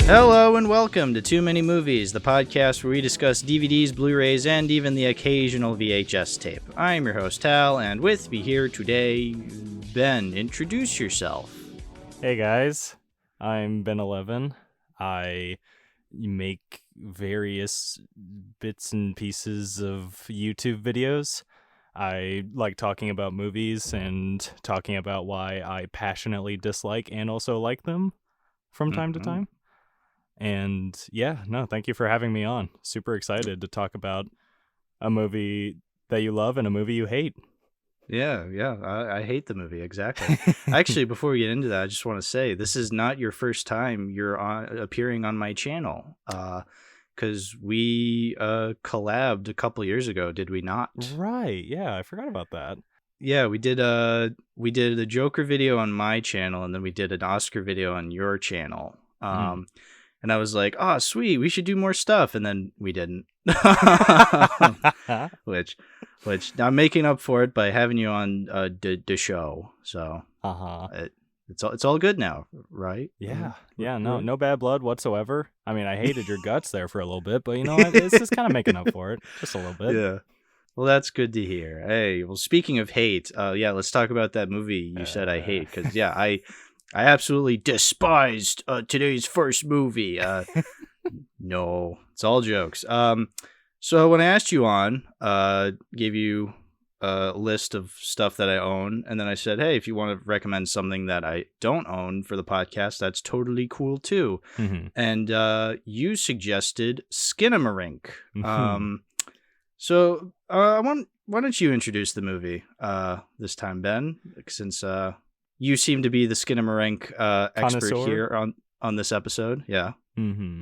Hello and welcome to Too Many Movies, the podcast where we discuss DVDs, Blu-rays, and even the occasional VHS tape. I'm your host, Tal, and with me here today, Ben. Introduce yourself. Hey guys, I'm BenEleven. I make various bits and pieces of YouTube videos. I like talking about movies and talking about why I passionately dislike and also like them from time to time. And yeah, no, thank you for having me on. Super excited to talk about a movie that you love and a movie you hate. Yeah, I hate the movie, exactly. Actually, before we get into that, I just want to say this is not your first time you're appearing on my channel, because we collabed a couple years ago, did we not? Right, yeah, I forgot about that. Yeah, we did a Joker video on my channel, and then we did an Oscar video on your channel. And I was like, oh, sweet, we should do more stuff. And then we didn't. which I'm making up for it by having you on the show. So it's all good now, right? Yeah. No bad blood whatsoever. I mean, I hated your guts there for a little bit, but you know what? It's just kind of making up for it. Just a little bit. Yeah. Well, that's good to hear. Hey, well, speaking of hate, let's talk about that movie you said I hate. Because, I absolutely despised today's first movie. No, it's all jokes. So when I asked you on, gave you a list of stuff that I own, and then I said, hey, if you want to recommend something that I don't own for the podcast, that's totally cool too. Mm-hmm. And you suggested Skinamarink. So why don't you introduce the movie this time, Ben, since you seem to be the Skinamarink expert Connoisseur here on this episode. Yeah. Mm-hmm.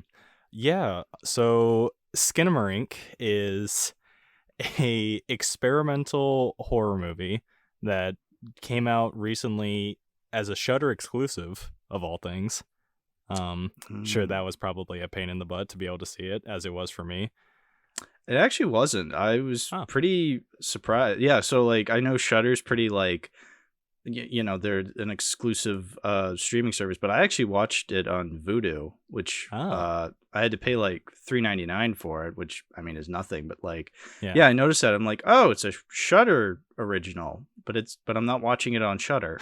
Yeah. So Skinamarink is a experimental horror movie that came out recently as a Shudder exclusive, of all things. Sure, that was probably a pain in the butt to be able to see it, as it was for me. It actually wasn't. I was pretty surprised. Yeah. So I know Shudder's pretty they're an exclusive streaming service, but I actually watched it on Vudu, which I had to pay $3.99 for it, which I mean is nothing, but I noticed that. I'm like, oh, it's a Shudder original, but I'm not watching it on Shudder.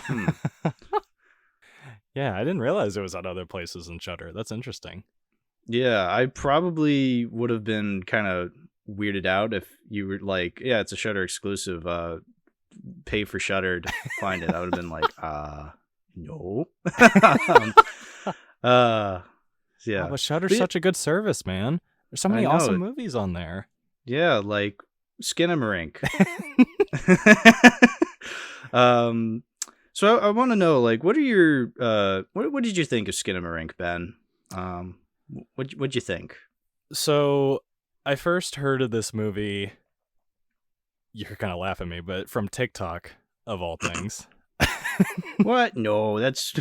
Yeah, I didn't realize it was on other places in Shudder. That's interesting. Yeah, I probably would have been kind of weirded out if you were it's a Shudder exclusive, pay for Shudder to find it. I would have been like, no. Yeah. But Shudder's such a good service, man. There's so many awesome movies on there. Yeah, like Skinamarink. So I want to know, what are your what did you think of Skinamarink, Ben? What'd you think? So I first heard of this movie. You're gonna laugh at me, but from TikTok, of all things. What? No, that's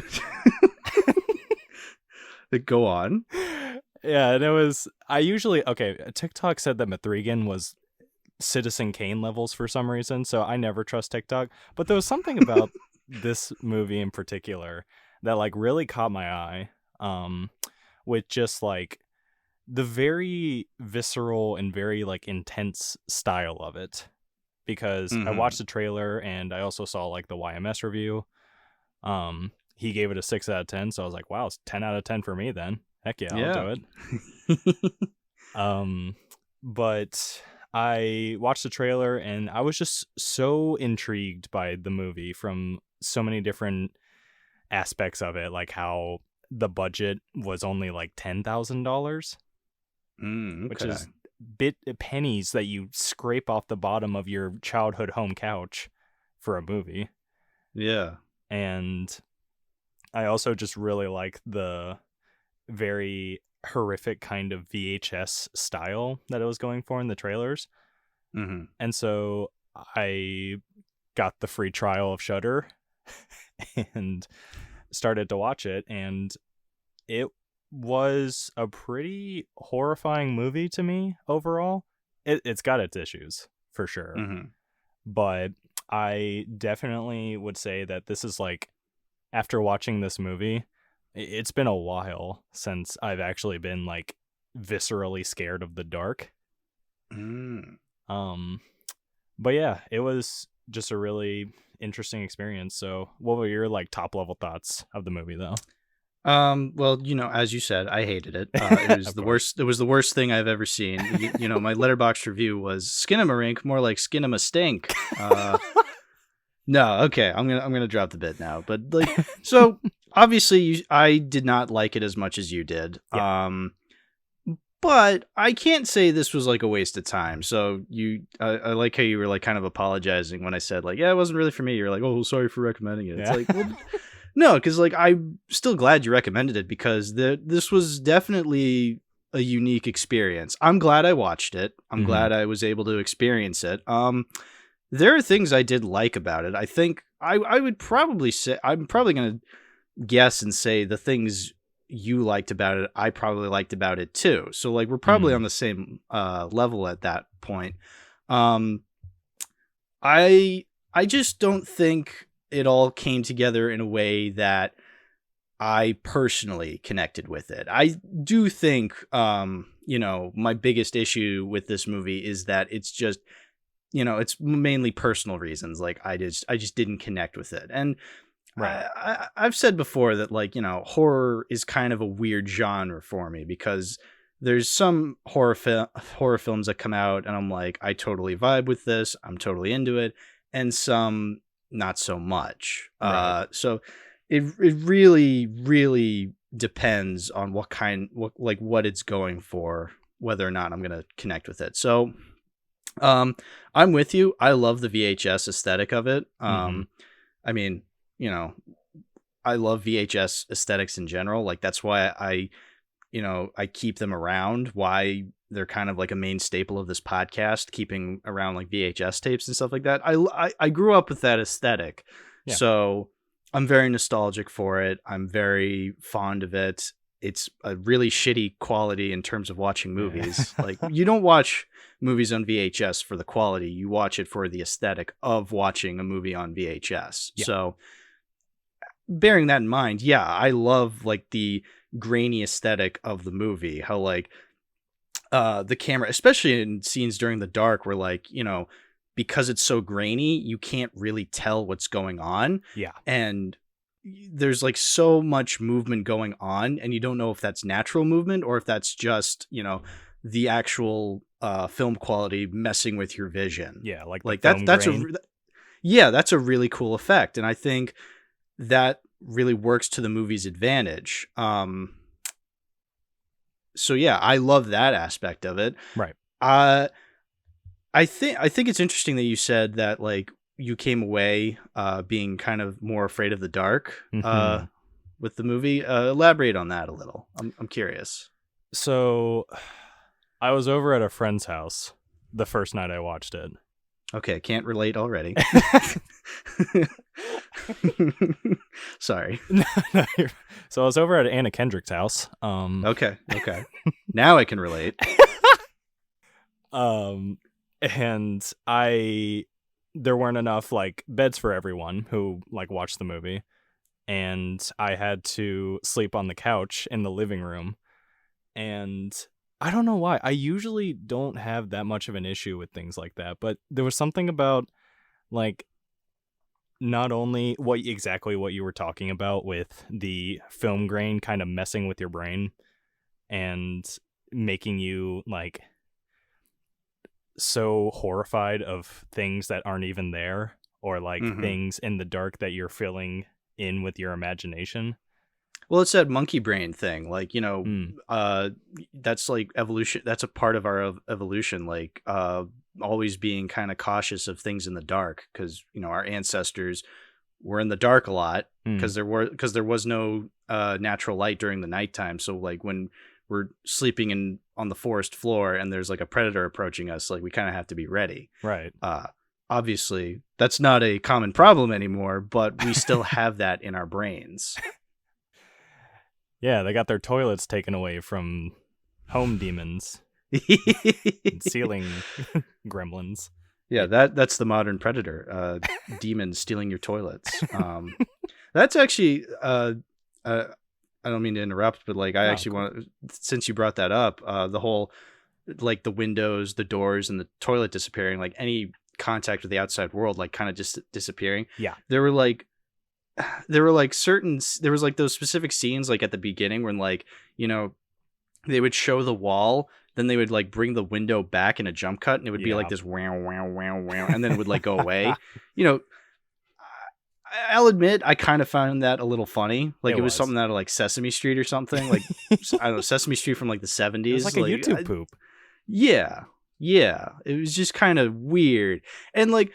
go on. Yeah, and it was. TikTok said that Mithrigan was Citizen Kane levels for some reason, so I never trust TikTok. But there was something about this movie in particular that really caught my eye. With just the very visceral and very intense style of it. Because I watched the trailer and I also saw the YMS review. He gave it a 6 out of 10, so I was like, wow, it's 10 out of 10 for me then. Heck yeah, I'll do it. But I watched the trailer and I was just so intrigued by the movie from so many different aspects of it, like how the budget was only $10,000, which is pennies that you scrape off the bottom of your childhood home couch for a movie. Yeah. And I also just really like the very horrific kind of VHS style that it was going for in the trailers. Mm-hmm. And so I got the free trial of Shudder and started to watch it, and it was a pretty horrifying movie to me overall. It's got its issues for sure, but I definitely would say that this is like, after watching this movie, it's been a while since I've actually been like viscerally scared of the dark. Mm. But yeah, it was just a really interesting experience. So what were your like top level thoughts of the movie though? Well, as you said, I hated it. It was Of the course. worst. It was the worst thing I've ever seen. My letterbox review was Skinamarink, more like Skinama stink. No, okay, I'm gonna drop the bit now. But like, so obviously, I did not like it as much as you did. Yeah. But I can't say this was like a waste of time. So I like how you were like kind of apologizing when I said like, yeah, it wasn't really for me. You're like, oh, sorry for recommending it. It's Yeah. like, well, no, because like I'm still glad you recommended it because this was definitely a unique experience. I'm glad I watched it. I'm Mhm. glad I was able to experience it. There are things I did like about it. I think I would probably say I'm probably gonna guess and say the things you liked about it, I probably liked about it too. So like we're probably on the same level at that point. Um, I just don't think it all came together in a way that I personally connected with it. I do think my biggest issue with this movie is that it's just it's mainly personal reasons. Like I just didn't connect with it. And Right. I've said before that like, horror is kind of a weird genre for me because there's some horror films that come out and I'm like, I totally vibe with this. I'm totally into it. And some not so much. Right. So it really, really depends on what it's going for, whether or not I'm going to connect with it. So, I'm with you. I love the VHS aesthetic of it. Mhm. I mean, I love VHS aesthetics in general. Like that's why I keep them around. Why they're kind of like a main staple of this podcast, keeping around like VHS tapes and stuff like that. I grew up with that aesthetic, Yeah. so I'm very nostalgic for it. I'm very fond of it. It's a really shitty quality in terms of watching movies. Yeah. Like you don't watch movies on VHS for the quality. You watch it for the aesthetic of watching a movie on VHS. Yeah. So bearing that in mind, yeah, I love like the grainy aesthetic of the movie. How like the camera, especially in scenes during the dark where like, because it's so grainy, you can't really tell what's going on. Yeah. And there's like so much movement going on and you don't know if that's natural movement or if that's just, the actual film quality messing with your vision. Yeah, like the Like film that's grain. that's a really cool effect. And I think that really works to the movie's advantage. So yeah, I love that aspect of it. Right. I think it's interesting that you said that like you came away being kind of more afraid of the dark Mhm. with the movie. Elaborate on that a little. I'm curious. So I was over at a friend's house the first night I watched it. Okay, can't relate already. Sorry. No, so I was over at Anna Kendrick's house. Okay. Now I can relate. And there weren't enough like beds for everyone who like watched the movie, and I had to sleep on the couch in the living room. And I don't know why. I usually don't have that much of an issue with things like that, but there was something about like not only exactly what you were talking about with the film grain kind of messing with your brain and making you like so horrified of things that aren't even there, or like things in the dark that you're filling in with your imagination. Well, it's that monkey brain thing. Like, Mm. that's like evolution. That's a part of our evolution. Like, always being kind of cautious of things in the dark because, our ancestors were in the dark a lot because there was no natural light during the nighttime. So like when we're sleeping on the forest floor and there's like a predator approaching us, like we kind of have to be ready. Right. Obviously that's not a common problem anymore, but we still have that in our brains. Yeah, they got their toilets taken away from home demons and ceiling gremlins. Yeah, that's the modern predator. Demons stealing your toilets. That's actually I don't mean to interrupt, but like I actually want, since you brought that up, the whole like the windows, the doors, and the toilet disappearing, like any contact with the outside world, like kind of just disappearing. Yeah. There were like there was like those specific scenes like at the beginning when like, you know, they would show the wall, then they would like bring the window back in a jump cut, and it would be like this wow wow wow wow, and then it would like go away. You know, I'll admit I kind of found that a little funny. Like it was something out of like Sesame Street or something. Like I don't know, Sesame Street from like the 70s. It was like a YouTube poop. Yeah. It was just kind of weird. And like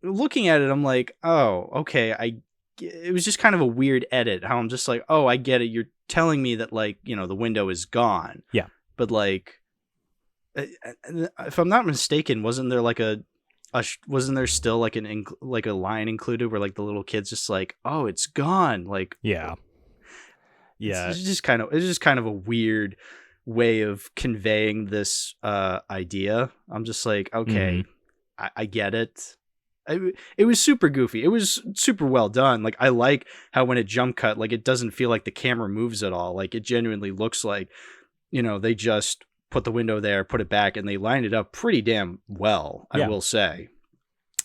looking at it, I'm like, oh, okay. It was just kind of a weird edit. How I'm just like, oh, I get it. You're telling me that like, you know, the window is gone. Yeah. But like, if I'm not mistaken, wasn't there like wasn't there still like like a line included where like the little kid's just like, oh, it's gone. Like, it's just kind of a weird way of conveying this idea. I'm just like, okay, I get it. It was super goofy. It was super well done. Like I like how when it jump cut, like it doesn't feel like the camera moves at all. Like it genuinely looks like, you know, they just put the window there, put it back, and they lined it up pretty damn well, I will say.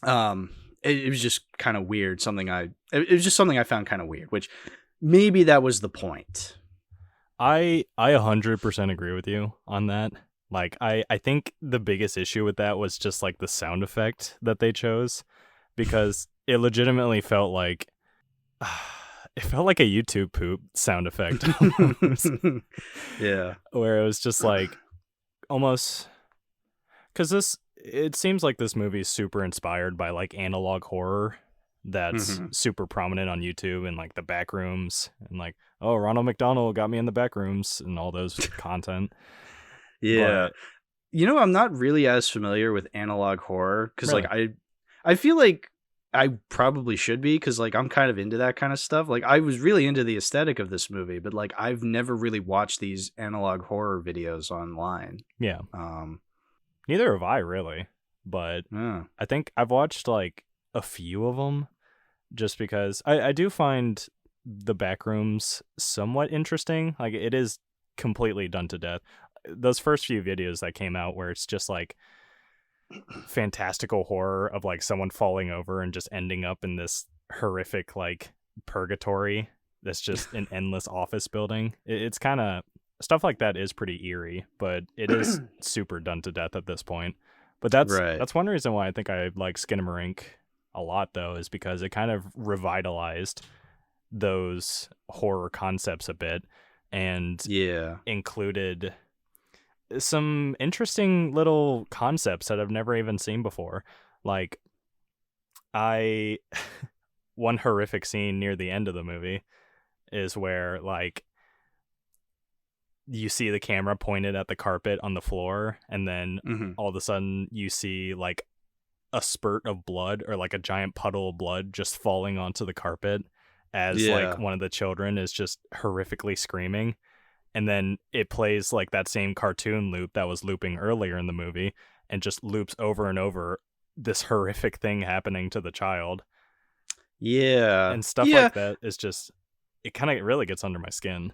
It was just kind of weird. It was just something I found kind of weird, which maybe that was the point. I 100% agree with you on that. Like, I think the biggest issue with that was just like the sound effect that they chose, because it legitimately felt like a YouTube poop sound effect. Yeah. Where it was just like almost, because it seems like this movie is super inspired by like analog horror that's super prominent on YouTube and like the back rooms and like, oh, Ronald McDonald got me in the back rooms and all those content. Yeah. But, you know, I'm not really as familiar with analog horror because like I feel like I probably should be, because like I'm kind of into that kind of stuff. Like I was really into the aesthetic of this movie, but like I've never really watched these analog horror videos online. Yeah. Neither have I really, but I think I've watched like a few of them just because I do find the backrooms somewhat interesting. Like it is completely done to death. Those first few videos that came out where it's just like fantastical horror of like someone falling over and just ending up in this horrific like purgatory that's just an endless office building. It's kind of stuff like that is pretty eerie, but it is super done to death at this point. But that's one reason why I think I like Skinamarink a lot, though, is because it kind of revitalized those horror concepts a bit and included some interesting little concepts that I've never even seen before. Like, one horrific scene near the end of the movie is where, like, you see the camera pointed at the carpet on the floor, and then all of a sudden you see, like, a spurt of blood or, like, a giant puddle of blood just falling onto the carpet as, like, one of the children is just horrifically screaming. And then it plays like that same cartoon loop that was looping earlier in the movie and just loops over and over this horrific thing happening to the child. Yeah. And stuff like that is just, it kind of really gets under my skin.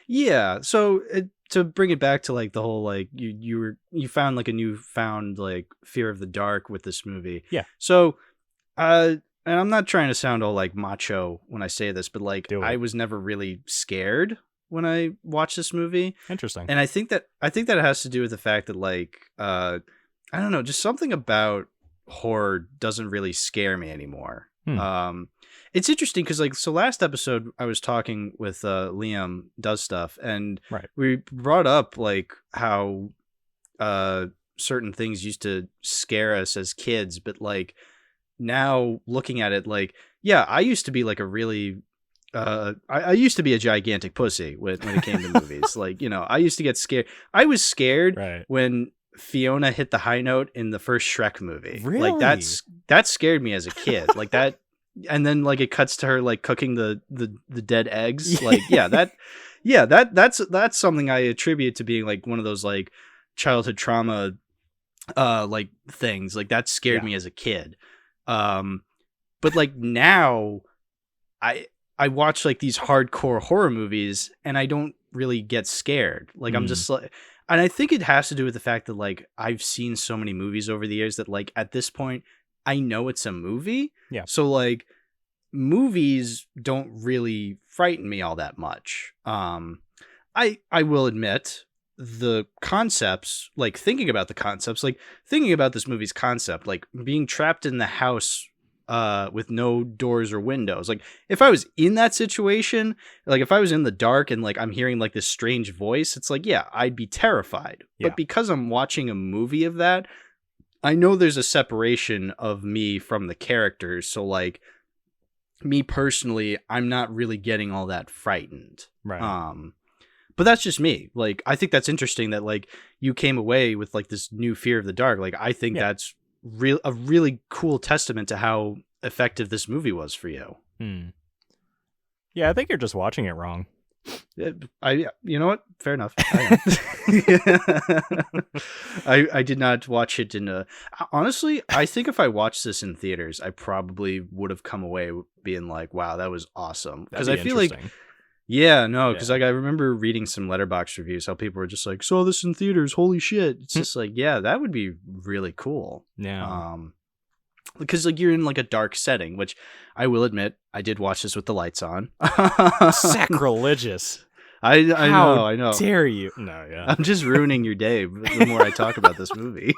Yeah. So to bring it back to like the whole, like you found like a newfound like fear of the dark with this movie. Yeah. So, and I'm not trying to sound all like macho when I say this, but like I was never really scared when I watched this movie. Interesting. And I think that it has to do with the fact that like I don't know, just something about horror doesn't really scare me anymore. It's interesting because like, so last episode I was talking with Liam Does Stuff, and we brought up like how certain things used to scare us as kids, but like now looking at it, like, yeah, I used to be like a really I used to be a gigantic pussy when it came to movies. Like, you know, I used to get scared. I was scared when Fiona hit the high note in the first Shrek movie. Really? Like that scared me as a kid. Like that, and then like it cuts to her like cooking the dead eggs. Like that's something I attribute to being like one of those like childhood trauma like things like that scared me as a kid. But like now I watch like these hardcore horror movies and I don't really get scared. Like I'm just like, and I think it has to do with the fact that like I've seen so many movies over the years that like at this point I know it's a movie. Yeah. So like movies don't really frighten me all that much. I will admit the concepts, like thinking about the concepts, like thinking about this movie's concept, like being trapped in the house with no doors or windows. Like if I was in that situation, like if I was in the dark and like I'm hearing like this strange voice, it's like, yeah, I'd be terrified. Yeah. But because I'm watching a movie of that, I know there's a separation of me from the characters. So like me personally, I'm not really getting all that frightened. Right. But that's just me. Like, I think that's interesting that like you came away with like this new fear of the dark. Like, I think that's a really cool testament to how effective this movie was for you. Yeah, I think you're just watching it wrong. You know what? Fair enough. I did not watch it in honestly, I think if I watched this in theaters, I probably would have come away being like, wow, that was awesome. Because I feel like, because like I remember reading some Letterboxd reviews, how people were just like, saw this in theaters, holy shit. It's just like, yeah, that would be really cool. Yeah. Because like you're in like a dark setting, which I will admit I did watch this with the lights on. Sacrilegious. I know. How dare you? No, yeah. I'm just ruining your day the more I talk about this movie.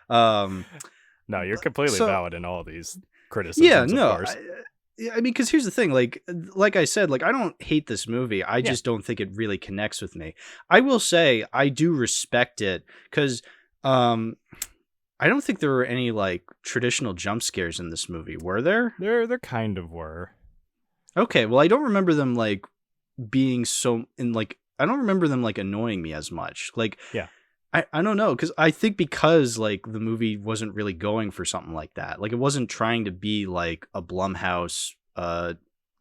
No, you're completely valid in all these criticisms. Yeah, no. Of course. I mean, because here's the thing, like I said, like I don't hate this movie. I just don't think it really connects with me. I will say I do respect it because I don't think there were any like traditional jump scares in this movie. Were there? There kind of were. Okay, well, I don't remember them like being so in like I don't remember them like annoying me as much. Like, I don't know, because I think because like the movie wasn't really going for something like that. Like it wasn't trying to be like a Blumhouse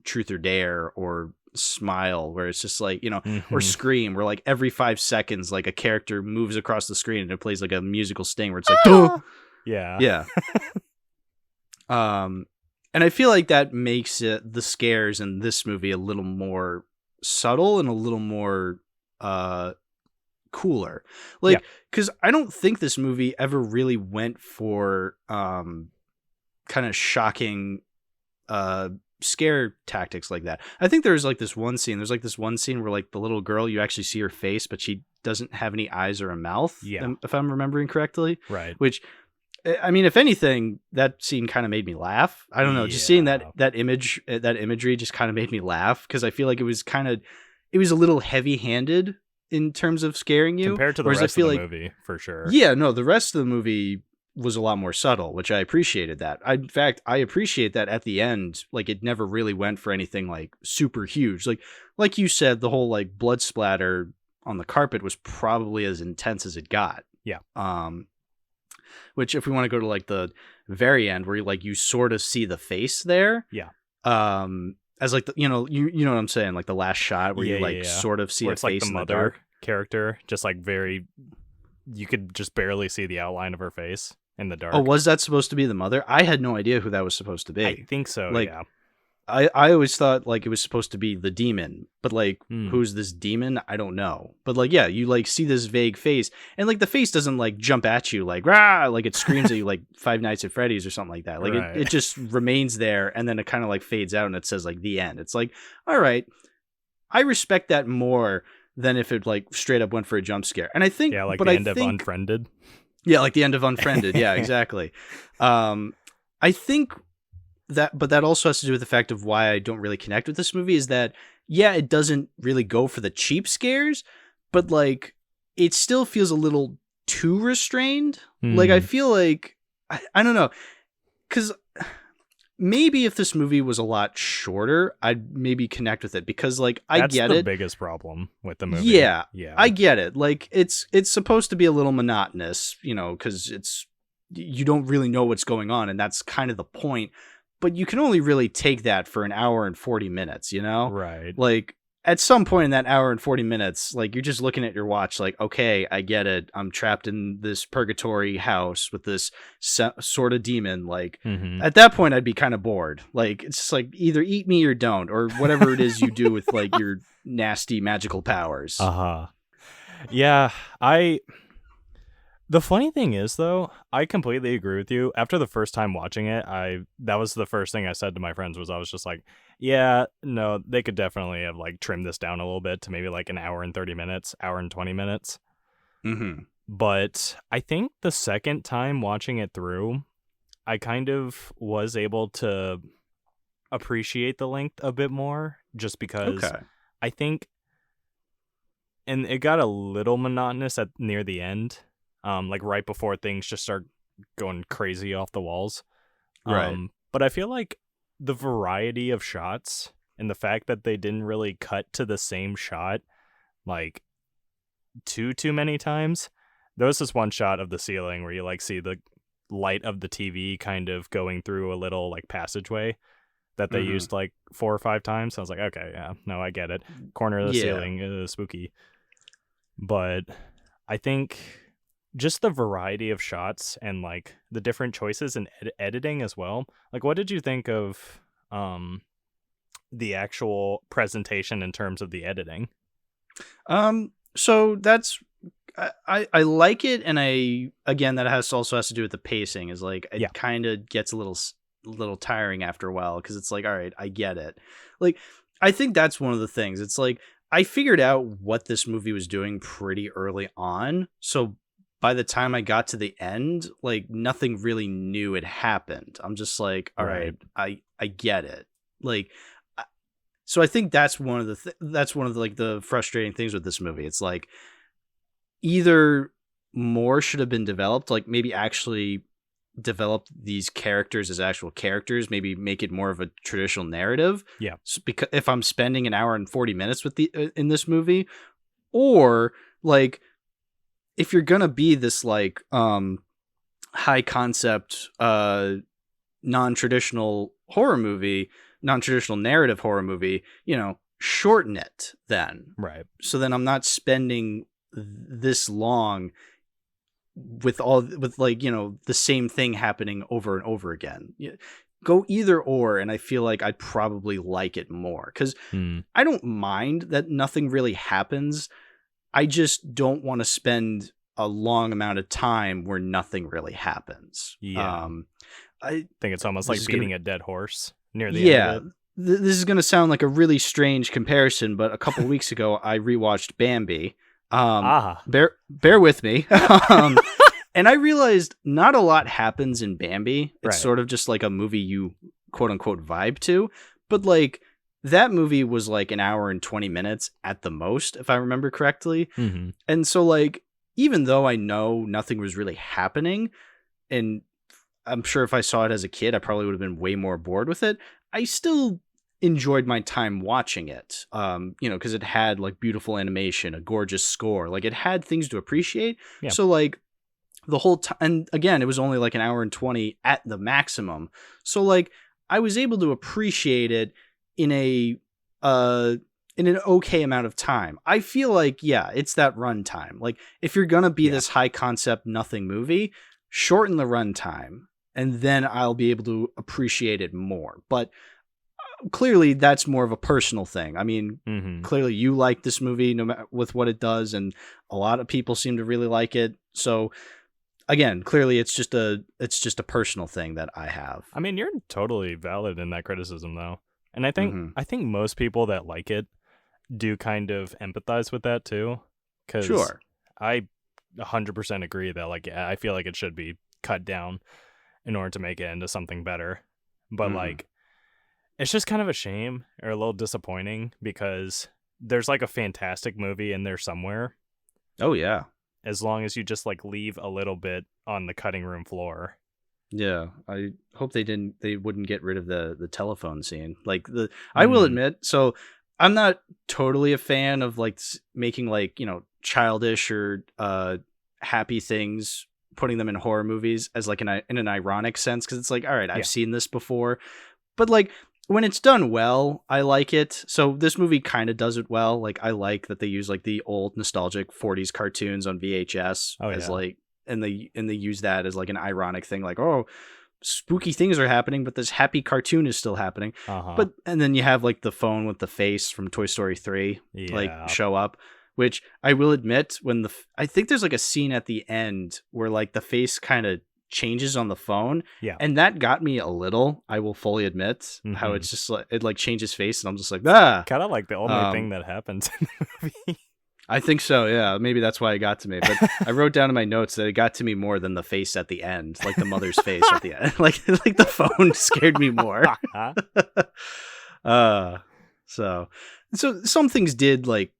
Truth or Dare or Smile, where it's just like, you know, or Scream, where like every 5 seconds like a character moves across the screen and it plays like a musical sting where it's like yeah and I feel like that makes the scares in this movie a little more subtle and a little more cooler, like because I don't think this movie ever really went for kind of shocking scare tactics like that. I think there's like this one scene where like the little girl, you actually see her face, but she doesn't have any eyes or a mouth, if I'm remembering correctly, right? Which, I mean, if anything, that scene kind of made me laugh. I don't know, just seeing that imagery just kind of made me laugh, because I feel like it was a little heavy-handed in terms of scaring you compared to the rest of the movie, for sure. Yeah, no, the rest of the movie was a lot more subtle, which I appreciated that. In fact, I appreciate that at the end, like it never really went for anything like super huge. Like you said, the whole like blood splatter on the carpet was probably as intense as it got. Yeah. Which if we want to go to like the very end where you sort of see the face there. Yeah. As like you know what I'm saying, like the last shot where you sort of see where a it's face like the in mother the dark character, just like you could just barely see the outline of her face in the dark. Oh, was that supposed to be the mother? I had no idea who that was supposed to be. I think so. Like, yeah. I always thought like it was supposed to be the demon, but like who's this demon? I don't know. But like, yeah, you like see this vague face, and like the face doesn't like jump at you like rah, like it screams at you like Five Nights at Freddy's or something like that. Like right. it just remains there, and then it kind of like fades out, and it says like the end. It's like, all right, I respect that more than if it like straight up went for a jump scare. And I think, like the end of Unfriended. Yeah, like the end of Unfriended. Yeah, exactly. I think that also has to do with the fact of why I don't really connect with this movie is that, yeah, it doesn't really go for the cheap scares, but like it still feels a little too restrained. Like I feel like, I don't know, because maybe if this movie was a lot shorter, I'd maybe connect with it, because like That's get the it. biggest problem with the movie. Yeah, I get it. Like it's supposed to be a little monotonous, you know, because you don't really know what's going on, and that's kind of the point. But you can only really take that for an hour and 40 minutes, you know? Right. Like, at some point in that hour and 40 minutes, like, you're just looking at your watch like, okay, I get it. I'm trapped in this purgatory house with this sort of demon. Like, at that point, I'd be kind of bored. Like, it's just like, either eat me or don't, or whatever it is you do with, like, your nasty magical powers. Yeah, the funny thing is, though, I completely agree with you. After the first time watching it, that was the first thing I said to my friends, was I was just like, yeah, no, they could definitely have, like, trimmed this down a little bit to maybe, like, an hour and 30 minutes, hour and 20 minutes. But I think the second time watching it through, I kind of was able to appreciate the length a bit more, just because I think, and it got a little monotonous near the end. Like right before things just start going crazy off the walls. Right. But I feel like the variety of shots and the fact that they didn't really cut to the same shot like too many times. There was this one shot of the ceiling where you like see the light of the TV kind of going through a little like passageway that they used like 4 or 5 times. So I was like, okay, yeah, no, I get it. Corner of the ceiling is spooky. But I think just the variety of shots and like the different choices in editing as well. Like, what did you think of the actual presentation in terms of the editing? So that's I like it, and again, that also has to do with the pacing. Is like, it kind of gets a little tiring after a while, because it's like, all right, I get it. Like, I think that's one of the things. It's like, I figured out what this movie was doing pretty early on, so by the time I got to the end, like, nothing really new had happened. I'm just like, all right, I get it. Like, so I think that's one of the like the frustrating things with this movie. It's like, either more should have been developed, like maybe actually develop these characters as actual characters, maybe make it more of a traditional narrative. Yeah. So because if I'm spending an hour and 40 minutes with in this movie, or like, if you're gonna be this like high concept non-traditional narrative horror movie, shorten it then. Right. So then I'm not spending this long with the same thing happening over and over again. Go either or, and I feel like I'd probably like it more, because I don't mind that nothing really happens. I just don't want to spend a long amount of time where nothing really happens. Yeah. I think it's almost like beating a dead horse near the end of it. This is going to sound like a really strange comparison, but a couple weeks ago I rewatched Bambi. Bear with me. And I realized not a lot happens in Bambi. It's sort of just like a movie you quote unquote vibe to, but like, that movie was like an hour and 20 minutes at the most, if I remember correctly. And so like, even though I know nothing was really happening, and I'm sure if I saw it as a kid, I probably would have been way more bored with it, I still enjoyed my time watching it. Because it had like beautiful animation, a gorgeous score, like it had things to appreciate. Yeah. So like, the whole time, and again, it was only like an hour and 20 at the maximum. So like, I was able to appreciate it in an okay amount of time. I feel like, it's that runtime. Like, if you're gonna be this high concept nothing movie, shorten the runtime, and then I'll be able to appreciate it more. But clearly, that's more of a personal thing. I mean, clearly you like this movie no matter with what it does, and a lot of people seem to really like it. So again, clearly it's just a personal thing that I have. I mean, you're totally valid in that criticism, though. And I think most people that like it do kind of empathize with that too. Because I 100% agree that, like, I feel like it should be cut down in order to make it into something better. But like, it's just kind of a shame or a little disappointing, because there's like a fantastic movie in there somewhere. Oh yeah. As long as you just like leave a little bit on the cutting room floor. Yeah, I hope they wouldn't get rid of the telephone scene. Like, I will admit, so I'm not totally a fan of like making like, childish or happy things, putting them in horror movies as like in an ironic sense, because it's like, all right, I've seen this before. But like, when it's done well, I like it. So this movie kind of does it well. Like I like that they use like the old nostalgic 40s cartoons on VHS like, and they use that as like an ironic thing. Like, oh, spooky things are happening, but this happy cartoon is still happening. But and then you have like the phone with the face from Toy Story 3 like show up, which I will admit I think there's like a scene at the end where like the face kind of changes on the phone, and that got me a little. I will fully admit how it's just like it like changes face, and I'm just like kind of like the only thing that happens in the movie. I think so, yeah. Maybe that's why it got to me. But I wrote down in my notes that it got to me more than the face at the end, like the mother's face at the end. Like the phone scared me more. So some things did like,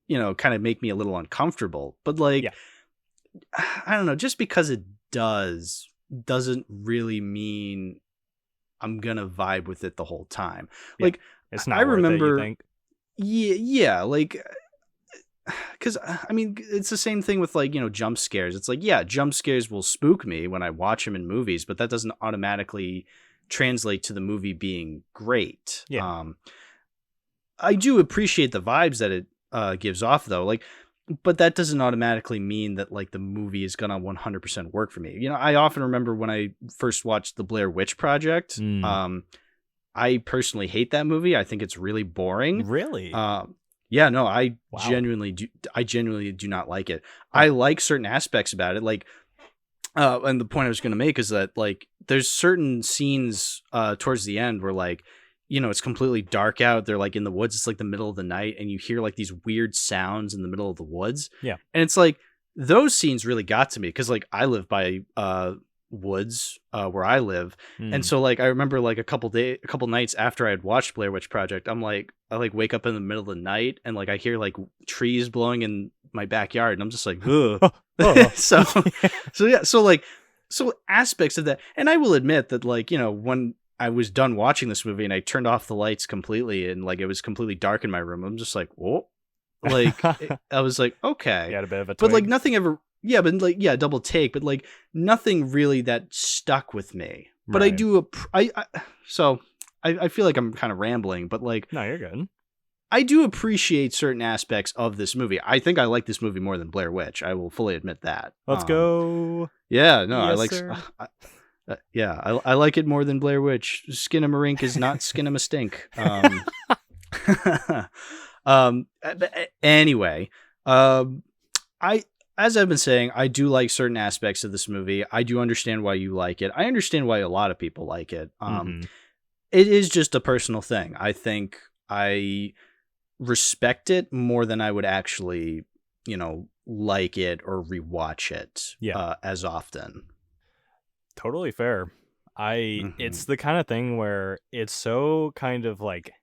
kind of make me a little uncomfortable. But like, I don't know, just because it doesn't really mean I'm gonna vibe with it the whole time. Like it's not. I remember. It, you think? Yeah, like. Because I mean, it's the same thing with like jump scares. It's like jump scares will spook me when I watch them in movies, but that doesn't automatically translate to the movie being great. I do appreciate the vibes that it gives off, though. Like, but that doesn't automatically mean that like the movie is gonna 100% work for me. I often remember when I first watched the Blair Witch Project. I personally hate that movie. I think it's really boring. Really? Yeah, no, I genuinely do not like it. I like certain aspects about it. Like, and the point I was going to make is that like, there's certain scenes, towards the end where like, it's completely dark out. They're like in the woods. It's like the middle of the night and you hear like these weird sounds in the middle of the woods. Yeah. And it's like, those scenes really got to me. Cause like I live by, woods where I live, and so like I remember like a couple nights after I had watched Blair Witch Project, I like wake up in the middle of the night and like I hear like trees blowing in my backyard, and I'm just like, ugh. So aspects of that, and I will admit that like when I was done watching this movie and I turned off the lights completely and like it was completely dark in my room, I'm just like, whoa, like I was like, okay, you had a bit of a twig. But like nothing ever. Yeah, but like double take, but like nothing really that stuck with me. But I do so I feel like I'm kind of rambling, but like no, you're good. I do appreciate certain aspects of this movie. I think I like this movie more than Blair Witch. I will fully admit that. Let's go. Yeah, no, yes, I like. I like it more than Blair Witch. Skinamarink is not Skinamastink. Anyway, As I've been saying, I do like certain aspects of this movie. I do understand why you like it. I understand why a lot of people like it. It is just a personal thing. I think I respect it more than I would actually, like it or rewatch it as often. Totally fair. It's the kind of thing where it's so kind of like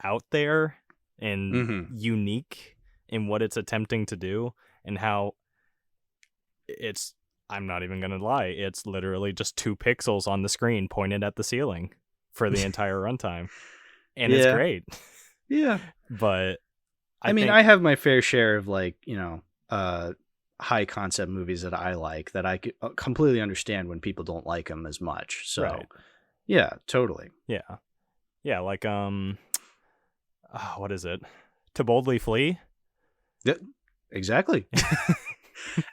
out there and unique in what it's attempting to do. And how I'm not even going to lie, it's literally just 2 pixels on the screen pointed at the ceiling for the entire runtime. And it's great. Yeah. But I mean, I have my fair share of like, high concept movies that I like that I completely understand when people don't like them as much. So yeah, totally. Yeah. Yeah. Like, what is it? To Boldly Flee? Yeah. Exactly.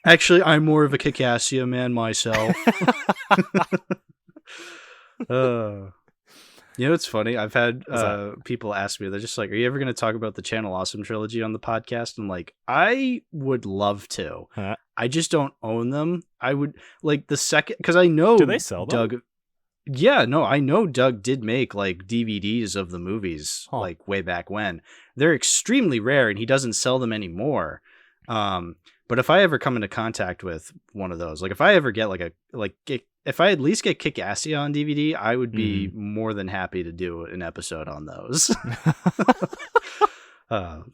Actually, I'm more of a Kikassia man myself. It's funny. I've had people ask me, they're just like, are you ever going to talk about the Channel Awesome trilogy on the podcast? I'm like, I would love to. I just don't own them. I would like the second, because I know do they sell them? Doug. Yeah, no, I know Doug did make like DVDs of the movies like way back when. They're extremely rare and he doesn't sell them anymore. But if I ever come into contact with one of those, like if I ever get if I at least get Kick-Assia on DVD, I would be more than happy to do an episode on those.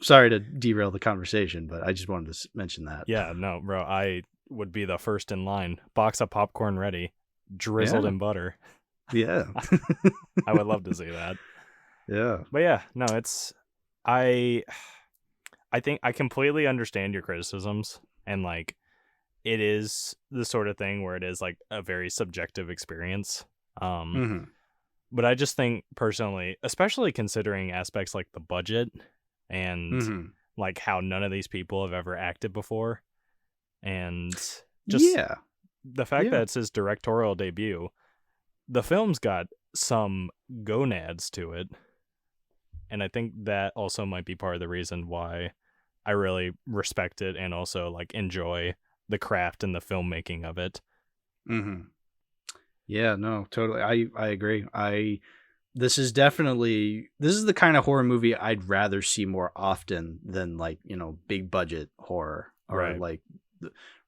Sorry to derail the conversation, but I just wanted to mention that. Yeah, no, bro, I would be the first in line. Box of popcorn ready, drizzled in butter. Yeah. I would love to see that. Yeah. But yeah, no, I think I completely understand your criticisms, and like it is the sort of thing where it is like a very subjective experience. But I just think personally, especially considering aspects like the budget and Mhm. like how none of these people have ever acted before, and just Yeah. the fact Yeah. that it's his directorial debut, the film's got some gonads to it. And I think that also might be part of the reason why I really respect it and also like enjoy the craft and the filmmaking of it. Mhm. Yeah, no, totally. I agree. This is the kind of horror movie I'd rather see more often than like, big budget horror or Right. like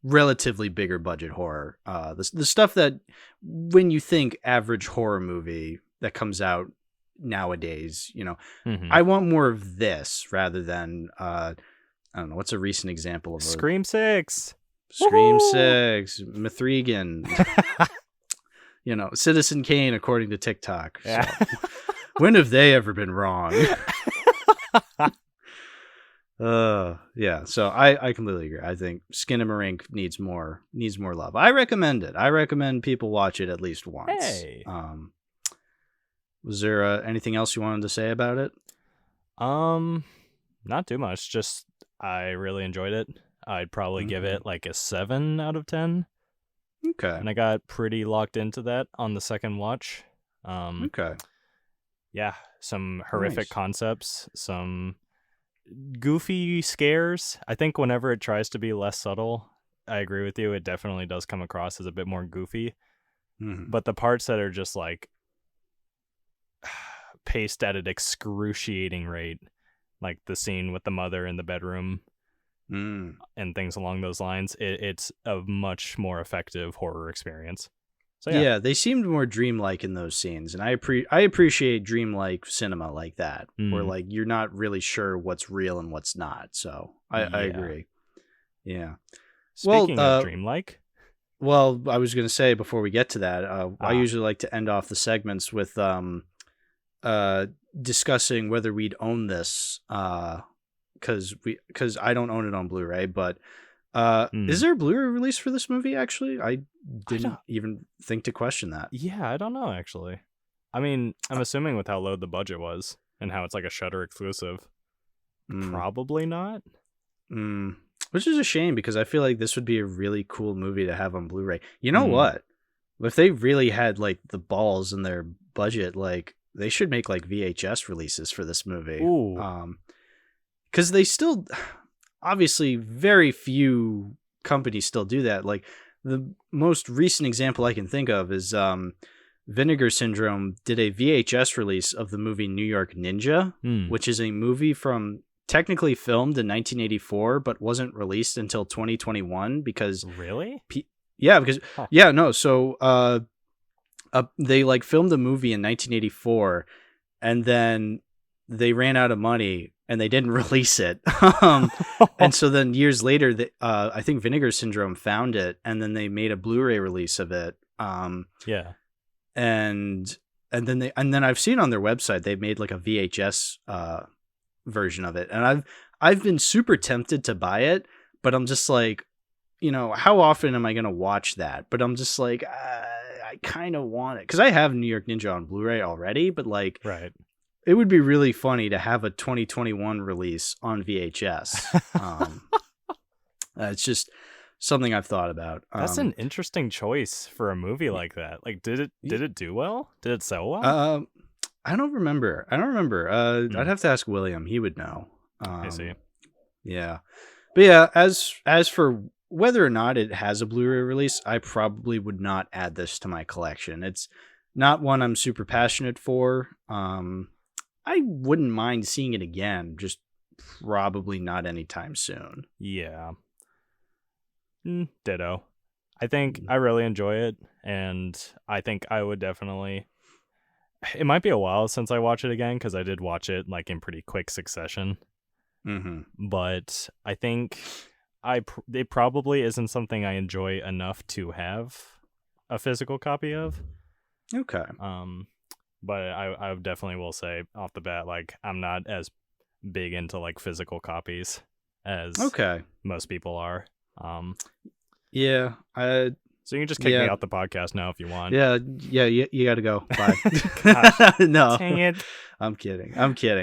relatively bigger budget horror. The stuff that when you think average horror movie that comes out nowadays, Mm-hmm. I want more of this rather than I don't know, what's a recent example of a Scream 6. Scream Woohoo! 6, Mithrigan, Citizen Kane according to TikTok. So Yeah. when have they ever been wrong? Yeah. So I completely agree. I think Skinamarink needs more love. I recommend it. I recommend people watch it at least once. Hey. Was there anything else you wanted to say about it? Not too much. Just I really enjoyed it. I'd probably give Okay. it like a 7 out of 10. Okay. And I got pretty locked into that on the second watch. Okay. Yeah, some horrific Nice. concepts, some goofy scares. I think whenever it tries to be less subtle, I agree with you. It definitely does come across as a bit more goofy. Mhm. But the parts that are just like paced at an excruciating rate, like the scene with the mother in the bedroom Mm. and things along those lines, it's a much more effective horror experience. So Yeah, they seemed more dreamlike in those scenes, and I appreciate dreamlike cinema like that, where like you're not really sure what's real and what's not. So I Yeah. agree. Yeah. Speaking of dreamlike, Well, I was gonna say before we get to that, I Ah. usually like to end off the segments with discussing whether we'd own this, because I don't own it on Blu-ray, but is there a Blu-ray release for this movie? Actually, I didn't even think to question that. Yeah, I don't know actually. I mean, I'm assuming with how low the budget was and how it's like a Shudder exclusive, probably not. Which is a shame because I feel like this would be a really cool movie to have on Blu-ray. You know what? If they really had like the balls in their budget, like they should make like VHS releases for this movie. Ooh. Because they still, obviously, very few companies still do that. Like the most recent example I can think of is Vinegar Syndrome did a VHS release of the movie New York Ninja, which is a movie from technically filmed in 1984 but wasn't released until 2021 because really so they like filmed the movie in 1984 and then they ran out of money and they didn't release it. And so then years later I think Vinegar Syndrome found it and then they made a Blu-ray release of it. Yeah. And then I've seen on their website they made like a VHS version of it, and I've been super tempted to buy it, but I'm just like, how often am I gonna watch that? But I'm just like, I kind of want it because I have New York Ninja on Blu-ray already, but like, right, it would be really funny to have a 2021 release on VHS. It's just something I've thought about. That's an interesting choice for a movie like that. Like, did it do well? Did it sell well? I don't remember. I'd have to ask William. He would know. I see. Yeah. But yeah, as for whether or not it has a Blu-ray release, I probably would not add this to my collection. It's not one I'm super passionate for. I wouldn't mind seeing it again, just probably not anytime soon. Yeah. Ditto. I think I really enjoy it, and I think I would definitely... It might be a while since I watch it again, because I did watch it like in pretty quick succession. But I think it probably isn't something I enjoy enough to have a physical copy of. Okay. But I definitely will say off the bat, like, I'm not as big into like physical copies as most people are. Yeah, So you can just kick me out the podcast now if you want. Yeah, you got to go. Bye. Gosh, no, dang it. I'm kidding.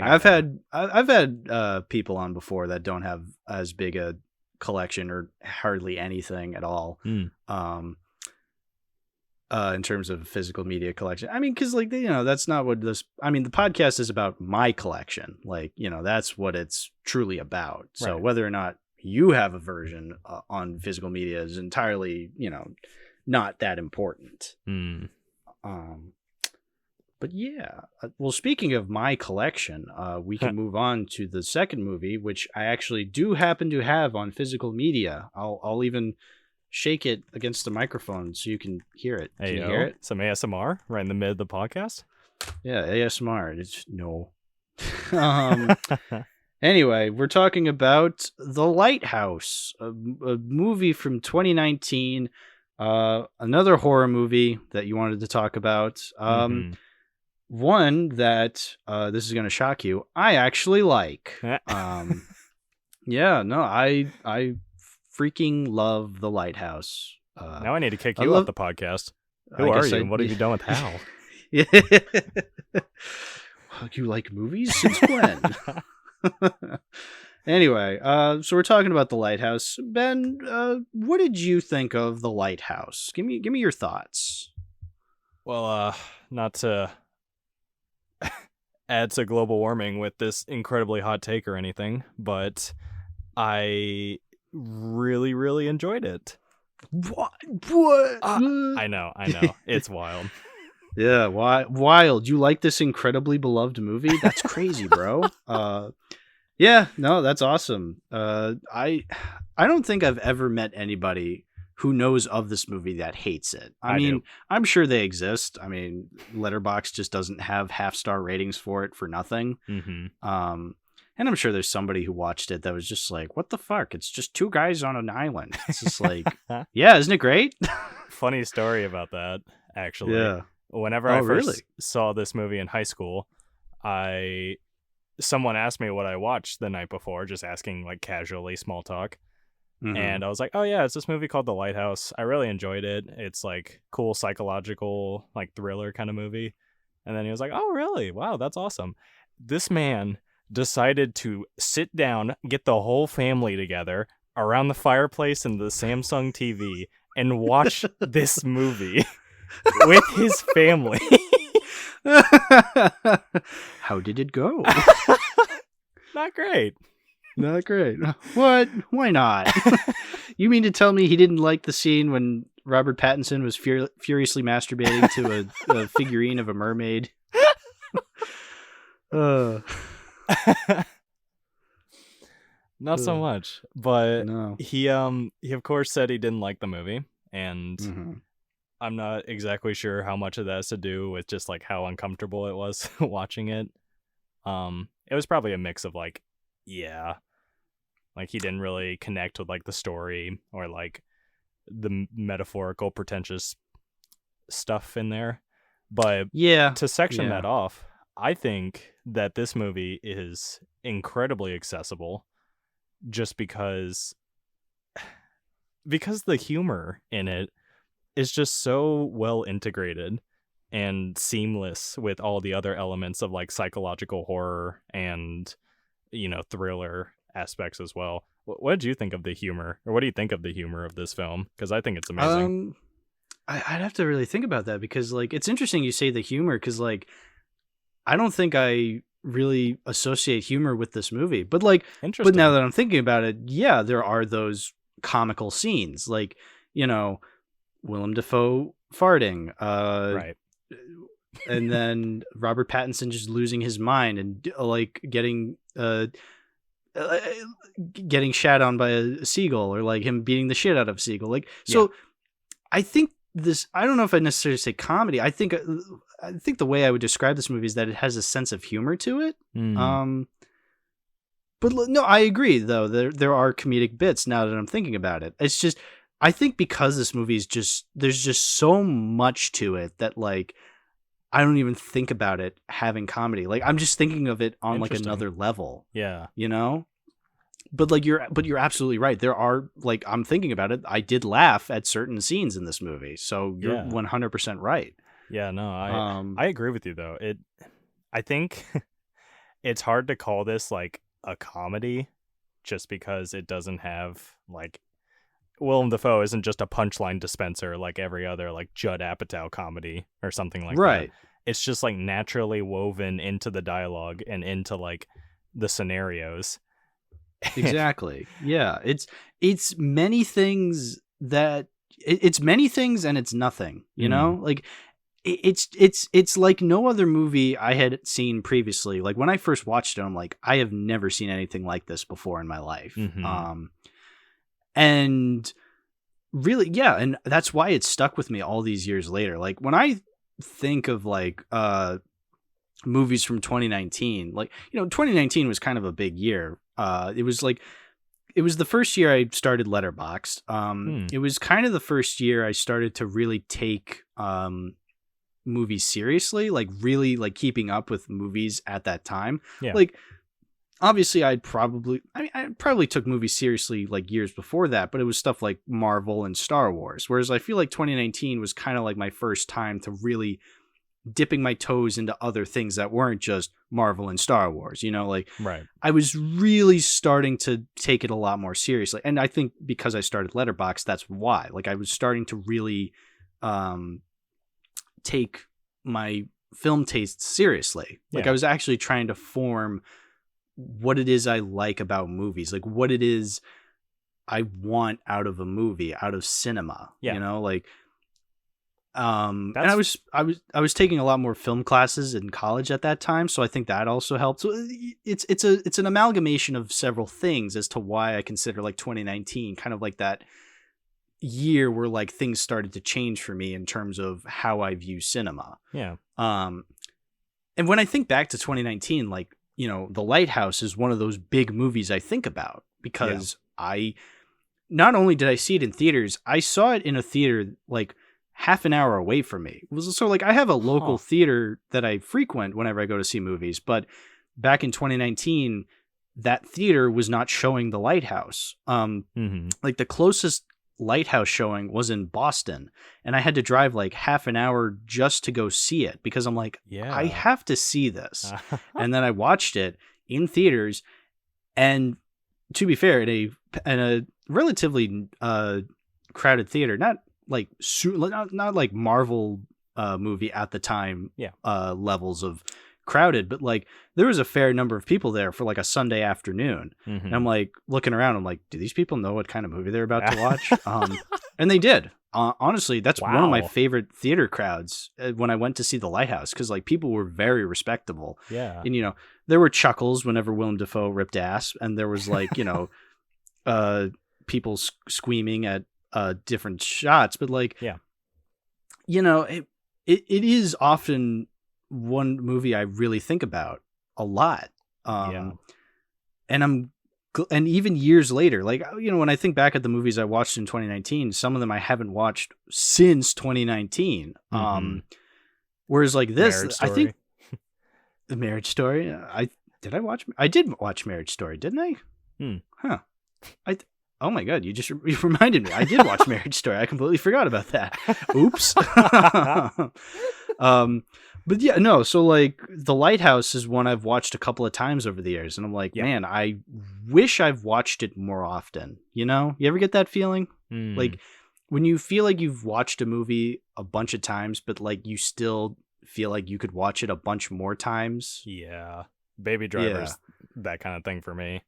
I've had people on before that don't have as big a collection or hardly anything at all. In terms of physical media collection. I mean, because like, that's not what this, I mean, the podcast is about my collection. Like, that's what it's truly about. So Right. whether or not you have a version on physical media is entirely, not that important. But yeah, well, speaking of my collection, we can move on to the second movie, which I actually do happen to have on physical media. I'll even shake it against the microphone so you can hear it. Can you hear it? Some ASMR right in the mid of the podcast? Yeah, ASMR. It's no. Anyway, we're talking about The Lighthouse, a movie from 2019. Another horror movie that you wanted to talk about. One that, this is going to shock you, I actually like. Yeah, no, I freaking love The Lighthouse. Now I need to kick you off the podcast. Who are you? And what have you done with Hal? Yeah. You like movies? Since when? Anyway, so we're talking about The Lighthouse. Ben, what did you think of The Lighthouse? Give me your thoughts. Well, not to add to global warming with this incredibly hot take or anything, but I really, really enjoyed it. What? I know. It's wild. Yeah, wild. You like this incredibly beloved movie? That's crazy, bro. Yeah, no, that's awesome. I don't think I've ever met anybody who knows of this movie that hates it. I mean, I'm sure they exist. I mean, Letterboxd just doesn't have 5-star ratings for it for nothing. And I'm sure there's somebody who watched it that was just like, what the fuck? It's just two guys on an island. It's just like, yeah, isn't it great? Funny story about that, actually. Yeah. Whenever I first saw this movie in high school, someone asked me what I watched the night before, just asking like casually, small talk. And I was like, oh yeah, it's this movie called The Lighthouse. I really enjoyed it. It's like cool psychological, like thriller kind of movie. And then he was like, oh really? Wow, that's awesome. This man decided to sit down, get the whole family together around the fireplace and the Samsung TV and watch this movie with his family. How did it go? Not great. Not great. What? Why not? You mean to tell me he didn't like the scene when Robert Pattinson was furiously masturbating to a figurine of a mermaid? Not so much, but no. He of course said he didn't like the movie, and I'm not exactly sure how much of that has to do with just like how uncomfortable it was watching it. It was probably a mix of like, yeah, like he didn't really connect with like the story or like the metaphorical pretentious stuff in there. But yeah, to section that off, I think that this movie is incredibly accessible just because the humor in it is just so well integrated and seamless with all the other elements of like psychological horror and, thriller aspects as well. What did you think of the humor, or what do you think of the humor of this film? Because I think it's amazing. I'd have to really think about that because like it's interesting you say the humor because like I don't think I really associate humor with this movie, but like, but now that I'm thinking about it, yeah, there are those comical scenes like, Willem Dafoe farting, right. And then Robert Pattinson just losing his mind and like getting shat on by a seagull or like him beating the shit out of a seagull. Like, so I think I don't know if I necessarily say comedy. I think the way I would describe this movie is that it has a sense of humor to it. But no, I agree though. There are comedic bits now that I'm thinking about it. It's just, I think because this movie is there's just so much to it that like, I don't even think about it having comedy. Like I'm just thinking of it on like another level. Yeah. But like you're absolutely right. There are, like, I'm thinking about it, I did laugh at certain scenes in this movie. So you're 100% right. Yeah, no, I agree with you though. I think it's hard to call this like a comedy just because it doesn't have like Willem Dafoe isn't just a punchline dispenser like every other like Judd Apatow comedy or something like Right. that. It's just like naturally woven into the dialogue and into like the scenarios. Exactly. Yeah. It's many things it's many things and it's nothing, you know? Like it's like no other movie I had seen previously. Like when I first watched it, I'm like, I have never seen anything like this before in my life. And really, yeah, and that's why it stuck with me all these years later. Like when I think of like movies from 2019, like, 2019 was kind of a big year. It was the first year I started Letterboxd. It was kind of the first year I started to really take movies seriously, like really like keeping up with movies at that time. Yeah. Like obviously I probably took movies seriously like years before that, but it was stuff like Marvel and Star Wars. Whereas I feel like 2019 was kind of like my first time to really dipping my toes into other things that weren't just Marvel and Star Wars, like right. I was really starting to take it a lot more seriously. And I think because I started Letterboxd, that's why, like I was starting to really take my film taste seriously. Like I was actually trying to form what it is I like about movies, like what it is I want out of a movie, out of cinema, like and I was taking a lot more film classes in college at that time, so I think that also helped. So it's an amalgamation of several things as to why I consider like 2019 kind of like that year where like things started to change for me in terms of how I view cinema. Yeah. And when I think back to 2019, like, The Lighthouse is one of those big movies I think about because I not only did I see it in theaters, I saw it in a theater like half an hour away from me. So like I have a local theater that I frequent whenever I go to see movies, but back in 2019, that theater was not showing The Lighthouse. Like the closest Lighthouse showing was in Boston, and I had to drive like half an hour just to go see it because I'm like, I have to see this. And then I watched it in theaters, and to be fair, in a relatively crowded theater, not like not like Marvel movie at the time levels of crowded, but like there was a fair number of people there for like a Sunday afternoon. And I'm like looking around, I'm like, do these people know what kind of movie they're about to watch? And they did. Honestly, that's one of my favorite theater crowds when I went to see The Lighthouse, because like people were very respectable. Yeah. And there were chuckles whenever Willem Dafoe ripped ass, and there was like people screaming at different shots, but like it is often one movie I really think about a lot. And even years later, like, when I think back at the movies I watched in 2019, some of them I haven't watched since 2019. Whereas like this, I think the Marriage Story, I did watch Marriage Story, didn't I? Huh. Oh my God, you reminded me. I did watch Marriage Story. I completely forgot about that. Oops. But yeah, no, so like The Lighthouse is one I've watched a couple of times over the years, and I'm like, man, I wish I've watched it more often. You ever get that feeling? Like when you feel like you've watched a movie a bunch of times, but like you still feel like you could watch it a bunch more times. Yeah. Baby Driver's that kind of thing for me.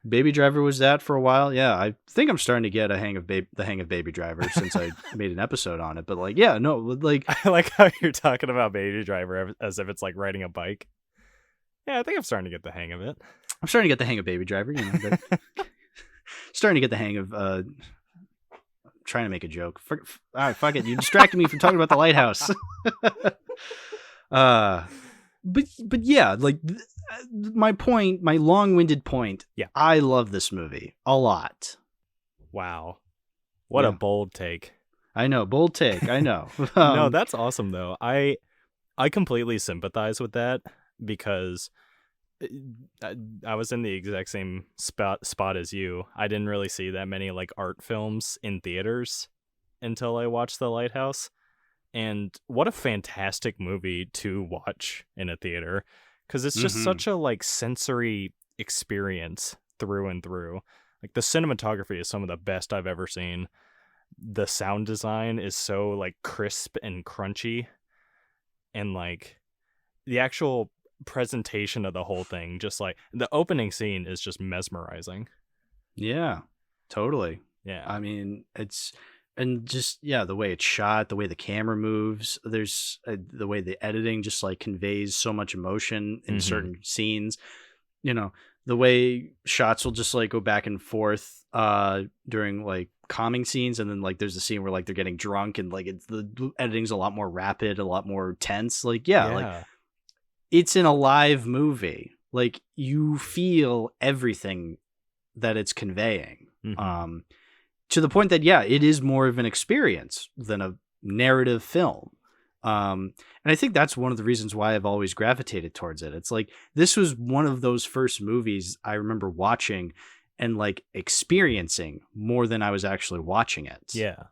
Baby Driver was that for a while. Yeah, I think I'm starting to get the hang of Baby Driver since I made an episode on it. But like, yeah, no, like I like how you're talking about Baby Driver as if it's like riding a bike. Yeah, I think I'm starting to get the hang of it. I'm starting to get the hang of Baby Driver. But starting to get the hang of trying to make a joke. All right, fuck it. You distracted me from talking about The Lighthouse. But yeah, like my long-winded point. Yeah, I love this movie a lot. Wow, what a bold take. I know, bold take. I know. No, that's awesome though. I completely sympathize with that because I was in the exact same spot as you. I didn't really see that many like art films in theaters until I watched The Lighthouse. And what a fantastic movie to watch in a theater, because it's just such a like sensory experience through and through. Like the cinematography is some of the best I've ever seen. The sound design is so like crisp and crunchy, and like the actual presentation of the whole thing, just like the opening scene is just mesmerizing. Yeah, totally. Yeah. I mean, and just, yeah, the way it's shot, the way the camera moves, there's the way the editing just like conveys so much emotion in certain scenes. You know, the way shots will just like go back and forth during like calming scenes, and then like there's a scene where like they're getting drunk, and like the editing's a lot more rapid, a lot more tense. Like like it's an alive movie. Like you feel everything that it's conveying. To the point that, yeah, it is more of an experience than a narrative film. And I think that's one of the reasons why I've always gravitated towards it. It's like, this was one of those first movies I remember watching and like experiencing more than I was actually watching it. Yeah.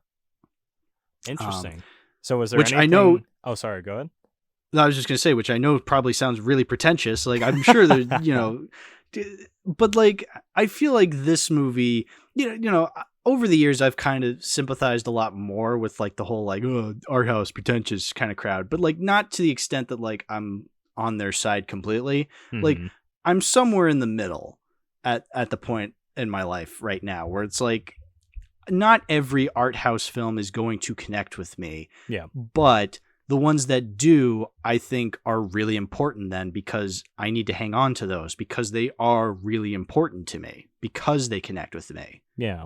Interesting. So was there which anything... I know... Oh, sorry, go ahead. No, I was just going to say, which I know probably sounds really pretentious. Like, I'm sure that, you know, but like, I feel like this movie, you know, over the years, I've kind of sympathized a lot more with like the whole like art house pretentious kind of crowd, but like not to the extent that like I'm on their side completely. Like I'm somewhere in the middle at the point in my life right now where it's like not every art house film is going to connect with me. Yeah. But the ones that do, I think, are really important then, because I need to hang on to those because they are really important to me because they connect with me. Yeah.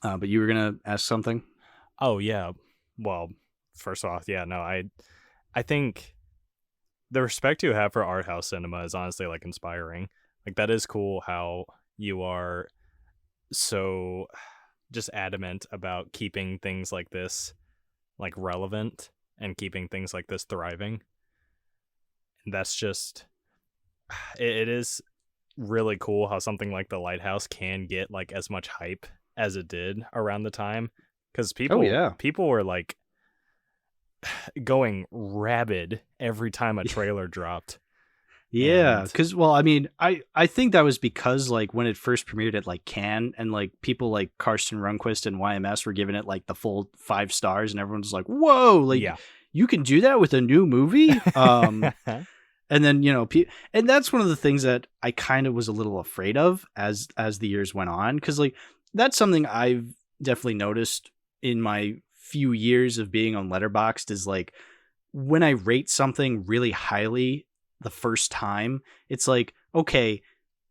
But you were going to ask something? Oh, yeah. Well, first off, yeah, no, I think the respect you have for art house cinema is honestly like inspiring. Like that is cool how you are so just adamant about keeping things like this like relevant and keeping things like this thriving. And that's just, it is really cool how something like The Lighthouse can get like as much hype as it did around the time, because people were like going rabid every time a trailer dropped. Yeah, because well, I mean, I think that was because like when it first premiered at like Cannes, and like people like Karsten Rundquist and YMS were giving it like the full 5 stars, and everyone's like, "Whoa, like you can do that with a new movie?" And then, you know, and that's one of the things that I kind of was a little afraid of as the years went on, because like that's something I've definitely noticed in my few years of being on Letterboxd is like when I rate something really highly the first time, it's like, okay,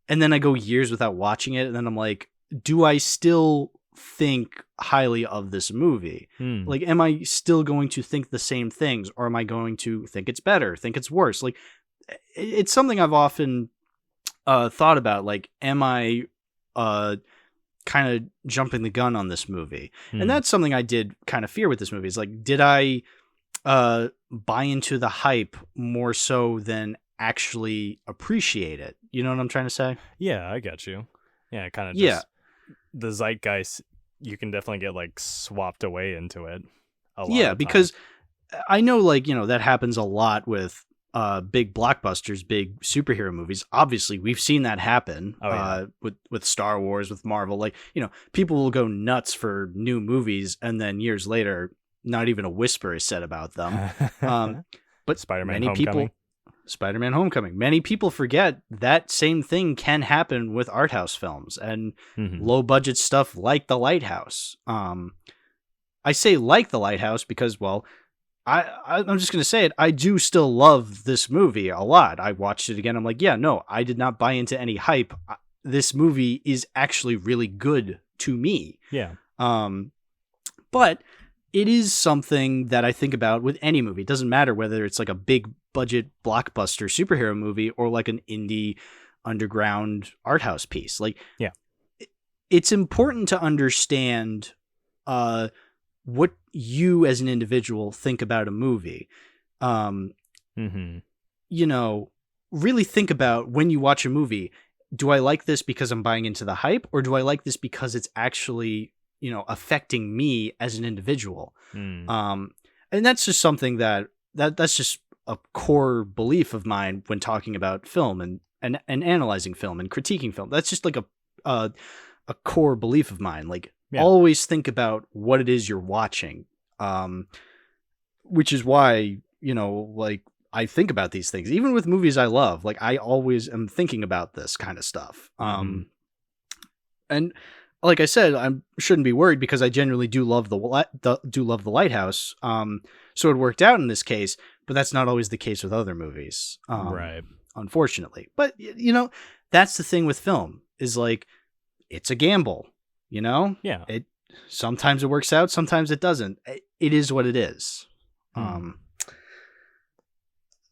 and then I go years without watching it, and then I'm like, do I still think highly of this movie? Like, am I still going to think the same things, or am I going to think it's better, think it's worse? Like, it's something I've often thought about. Like, am I kind of jumping the gun on this movie? And that's something I did kind of fear with this movie. Is like, did I buy into the hype more so than actually appreciate it? You know what I'm trying to say? Yeah, I got you. Yeah, kind of just the zeitgeist, you can definitely get like swapped away into it a lot. Yeah, because I know, like, you know, that happens a lot with big blockbusters, big superhero movies. Obviously, we've seen that happen with Star Wars, with Marvel. Like, you know, people will go nuts for new movies, and then years later, not even a whisper is said about them. But Spider-Man Homecoming. Spider-Man Homecoming. Many people forget that same thing can happen with art house films and low budget stuff like The Lighthouse. I say like The Lighthouse because, well, I'm just going to say it. I do still love this movie a lot. I watched it again. I'm like, yeah, no, I did not buy into any hype. This movie is actually really good to me. Yeah. But it is something that I think about with any movie. It doesn't matter whether it's like a big budget blockbuster superhero movie or like an indie underground art house piece. Like, yeah, it's important to understand what you as an individual think about a movie. You know, really think about when you watch a movie, do I like this because I'm buying into the hype, or do I like this because it's actually, affecting me as an individual? And that's just something that's just a core belief of mine when talking about film and analyzing film and critiquing film. That's just like a core belief of mine. Like, always think about what it is you're watching. Which is why, like, I think about these things, even with movies I love. Like, I always am thinking about this kind of stuff. And like I said, I shouldn't be worried because I genuinely do love the Lighthouse. So it worked out in this case, but that's not always the case with other movies. Right. Unfortunately. But, that's the thing with film, is like, it's a gamble, Yeah. Sometimes it works out, sometimes it doesn't. It is what it is.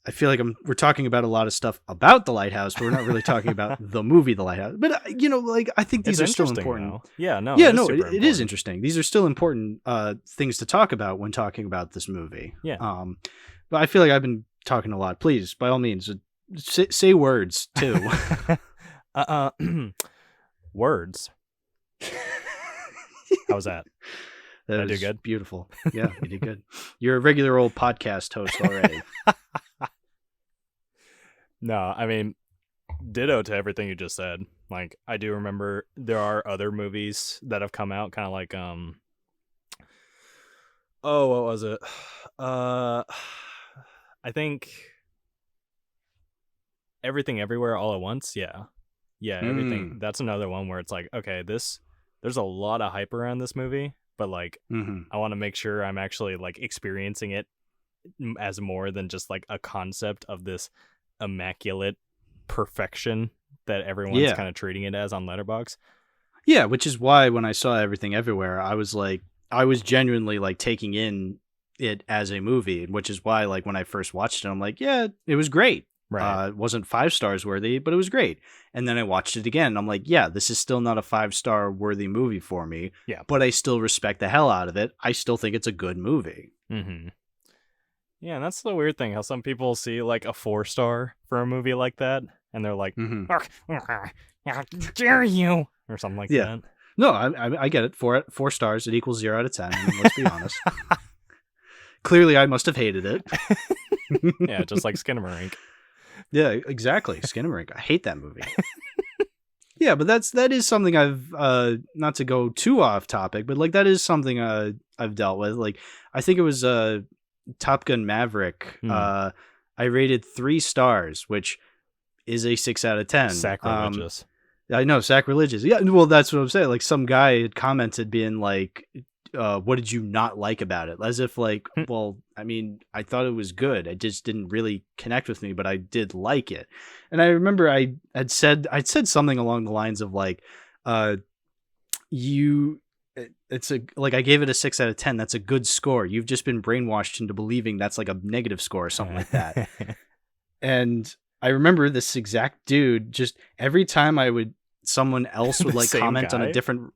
I feel like we're talking about a lot of stuff about The Lighthouse, but we're not really talking about the movie The Lighthouse. But like, I think these are still important. Though. Yeah, no, it is interesting. These are still important things to talk about when talking about this movie. Yeah. But I feel like I've been talking a lot. Please, by all means, say words too. Words. How was that? That I do good. Beautiful. Yeah, you did good. You're a regular old podcast host already. No, I mean, ditto to everything you just said. Like, I do remember there are other movies that have come out, kind of like what was it? I think Everything Everywhere All at Once. Yeah, everything. That's another one where it's like, okay, there's a lot of hype around this movie, but like, I want to make sure I'm actually like experiencing it as more than just like a concept of this immaculate perfection that everyone's kind of treating it as on Letterboxd. Yeah, which is why when I saw Everything Everywhere, I was genuinely like taking in it as a movie, which is why like when I first watched it, I'm like, yeah, it was great. Right. It wasn't 5 stars worthy, but it was great. And then I watched it again, and I'm like, yeah, this is still not a 5-star worthy movie for me. Yeah. But I still respect the hell out of it. I still think it's a good movie. Mm-hmm. Yeah, and that's the weird thing, how some people see like a 4-star for a movie like that, and they're like, how dare you, or something like that. No, I get it. 4 stars, it equals 0 out of 10. I mean, let's be honest. Clearly, I must have hated it. Yeah, just like Skinamarink. Yeah, exactly. Skinamarink. I hate that movie. Yeah, but that is something I've not to go too off topic, but like that is something I've dealt with. Like, I think it was Top Gun Maverick. I rated 3 stars, which is a 6 out of 10. Sacrilegious. I know, sacrilegious. Yeah, well, that's what I'm saying. Like, some guy had commented being like, what did you not like about it? As if like, well, I mean, I thought it was good. It just didn't really connect with me, but I did like it. And I remember I'd said something along the lines of like, it's like I gave it a 6 out of 10. That's a good score. You've just been brainwashed into believing that's like a negative score or something like that. And I remember this exact dude, just every time someone else would like comment on a different,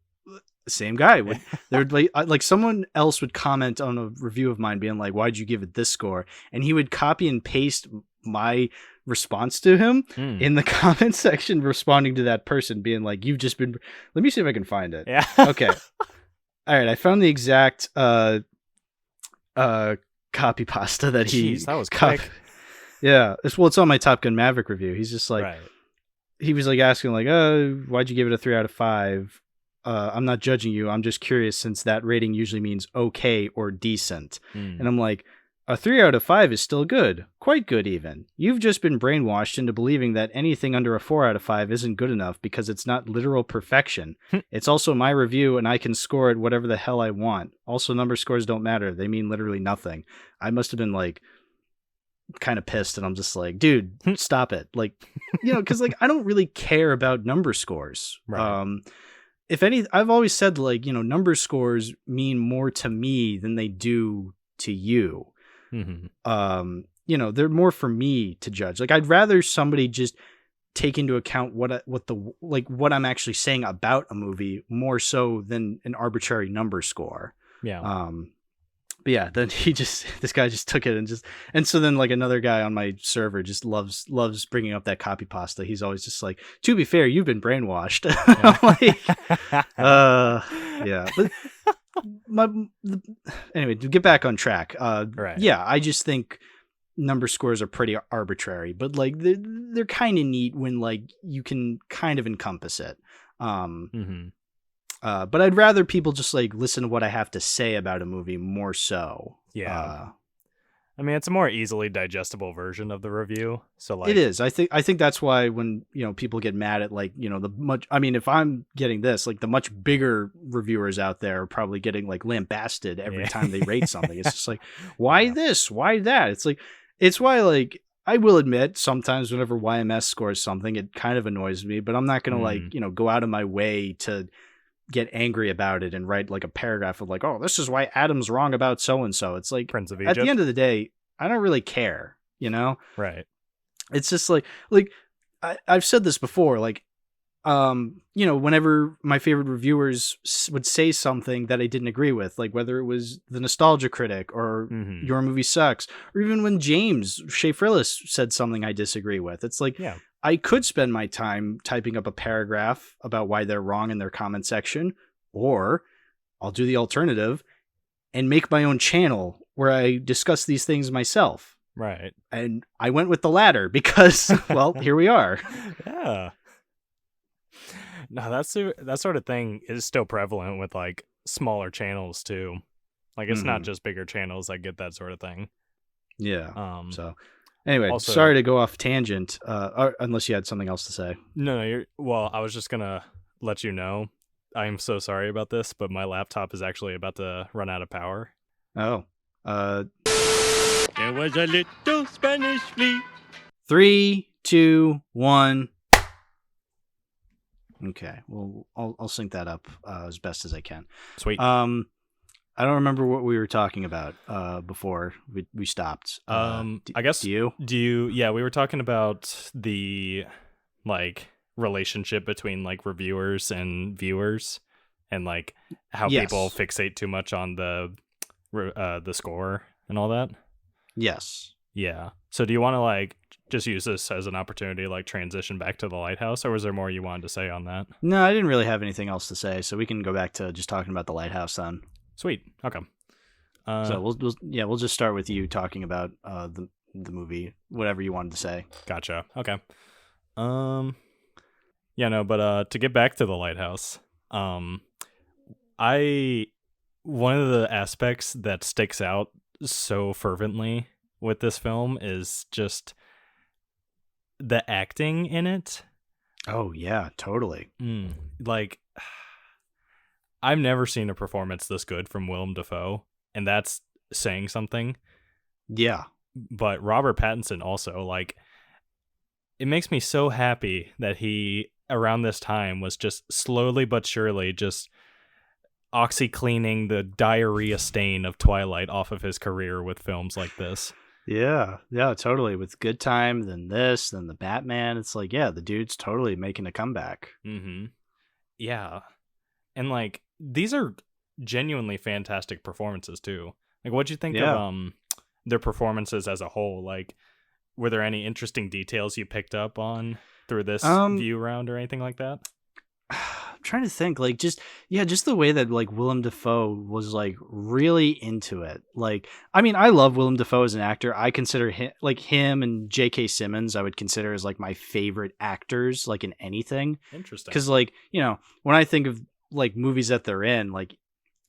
same guy there'd like someone else would comment on a review of mine being like, why'd you give it this score? And he would copy and paste my response to him in the comment section, responding to that person being like, you've just been, let me see if I can find it. Yeah. Okay. All right. I found the exact copy pasta that that was quick. Yeah. It's on my Top Gun Maverick review. He's just like, he was like asking like, why'd you give it a 3 out of 5? I'm not judging you. I'm just curious, since that rating usually means okay or decent. And I'm like, a 3 out of 5 is still good. Quite good, even. You've just been brainwashed into believing that anything under a 4 out of 5 isn't good enough because it's not literal perfection. It's also my review, and I can score it whatever the hell I want. Also, number scores don't matter. They mean literally nothing. I must have been like kind of pissed, and I'm just like, dude, stop it. Like, because like I don't really care about number scores. Right. If any, I've always said like, number scores mean more to me than they do to you. They're more for me to judge. Like, I'd rather somebody just take into account what I'm actually saying about a movie more so than an arbitrary number score. Yeah. But yeah, then this guy just took it and so then like another guy on my server just loves bringing up that copy pasta. He's always just like, to be fair, you've been brainwashed. Yeah. But anyway, to get back on track. Right. Yeah, I just think number scores are pretty arbitrary, but like they're kind of neat when like you can kind of encompass it. But I'd rather people just like listen to what I have to say about a movie more so. Yeah. I mean, it's a more easily digestible version of the review. So like it is. I think that's why when, people get mad at like, if I'm getting this, like the much bigger reviewers out there are probably getting like lambasted every time they rate something. It's just like, why this? Why that? It's like, it's why like, I will admit sometimes whenever YMS scores something, it kind of annoys me, but I'm not going to like, go out of my way to get angry about it and write like a paragraph of like, oh, this is why Adam's wrong about so-and-so. It's like, Prince of at Egypt. the end of the day, I don't really care, Right. It's just like I've said this before, like, whenever my favorite reviewers would say something that I didn't agree with, like whether it was the Nostalgia Critic or Your Movie Sucks, or even when James Shea Frillis said something I disagree with, it's like, yeah, I could spend my time typing up a paragraph about why they're wrong in their comment section, or I'll do the alternative and make my own channel where I discuss these things myself. Right. And I went with the latter because, well, here we are. Yeah. No, that sort of thing is still prevalent with like smaller channels too. Like it's not just bigger channels that get that sort of thing. Yeah. So anyway, also, sorry to go off tangent, unless you had something else to say. No, well, I was just going to let you know. I'm so sorry about this, but my laptop is actually about to run out of power. Oh. There was a little Spanish flea. 3, 2, 1. Okay. Well, I'll sync that up as best as I can. Sweet. I don't remember what we were talking about before we stopped. I guess. Do you? Yeah, we were talking about the like relationship between like reviewers and viewers, and like how people fixate too much on the score and all that. Yes. Yeah. So do you want to like just use this as an opportunity to like transition back to the Lighthouse, or was there more you wanted to say on that? No, I didn't really have anything else to say, so we can go back to just talking about the Lighthouse then. Sweet. Okay. So we'll just start with you talking about the movie, whatever you wanted to say. Gotcha. Okay. Yeah, no, but to get back to the Lighthouse, one of the aspects that sticks out so fervently with this film is just the acting in it. Oh yeah, totally. Like, I've never seen a performance this good from Willem Dafoe, and that's saying something. Yeah. But Robert Pattinson also, like, it makes me so happy that he, around this time, was just slowly but surely just oxy-cleaning the diarrhea stain of Twilight off of his career with films like this. Yeah, totally. With Good Time, then this, then the Batman. It's like, yeah, the dude's totally making a comeback. Yeah. And, like, these are genuinely fantastic performances, too. Like, what'd you think of their performances as a whole? Like, were there any interesting details you picked up on through this view round or anything like that? I'm trying to think, like, just the way that like Willem Dafoe was like really into it. Like, I mean, I love Willem Dafoe as an actor. I consider him and J.K. Simmons, I would consider as like my favorite actors, like in anything. Interesting. Because like, when I think of like movies that they're in, like,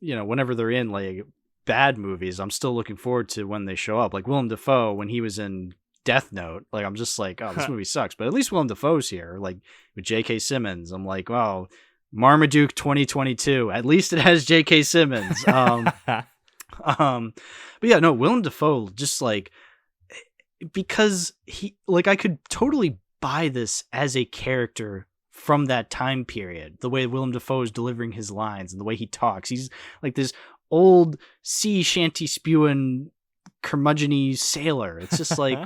whenever they're in like bad movies, I'm still looking forward to when they show up. Like Willem Dafoe, when he was in Death Note, like I'm just like, oh, this movie sucks, but at least Willem Dafoe's here. Like with J.K. Simmons, I'm like, wow, Marmaduke 2022. At least it has J.K. Simmons. But yeah, no, Willem Dafoe, just like, because he, like, I could totally buy this as a character from that time period. The way Willem Dafoe is delivering his lines and the way he talks, he's like this old sea shanty spewing curmudgeon-y sailor. It's just like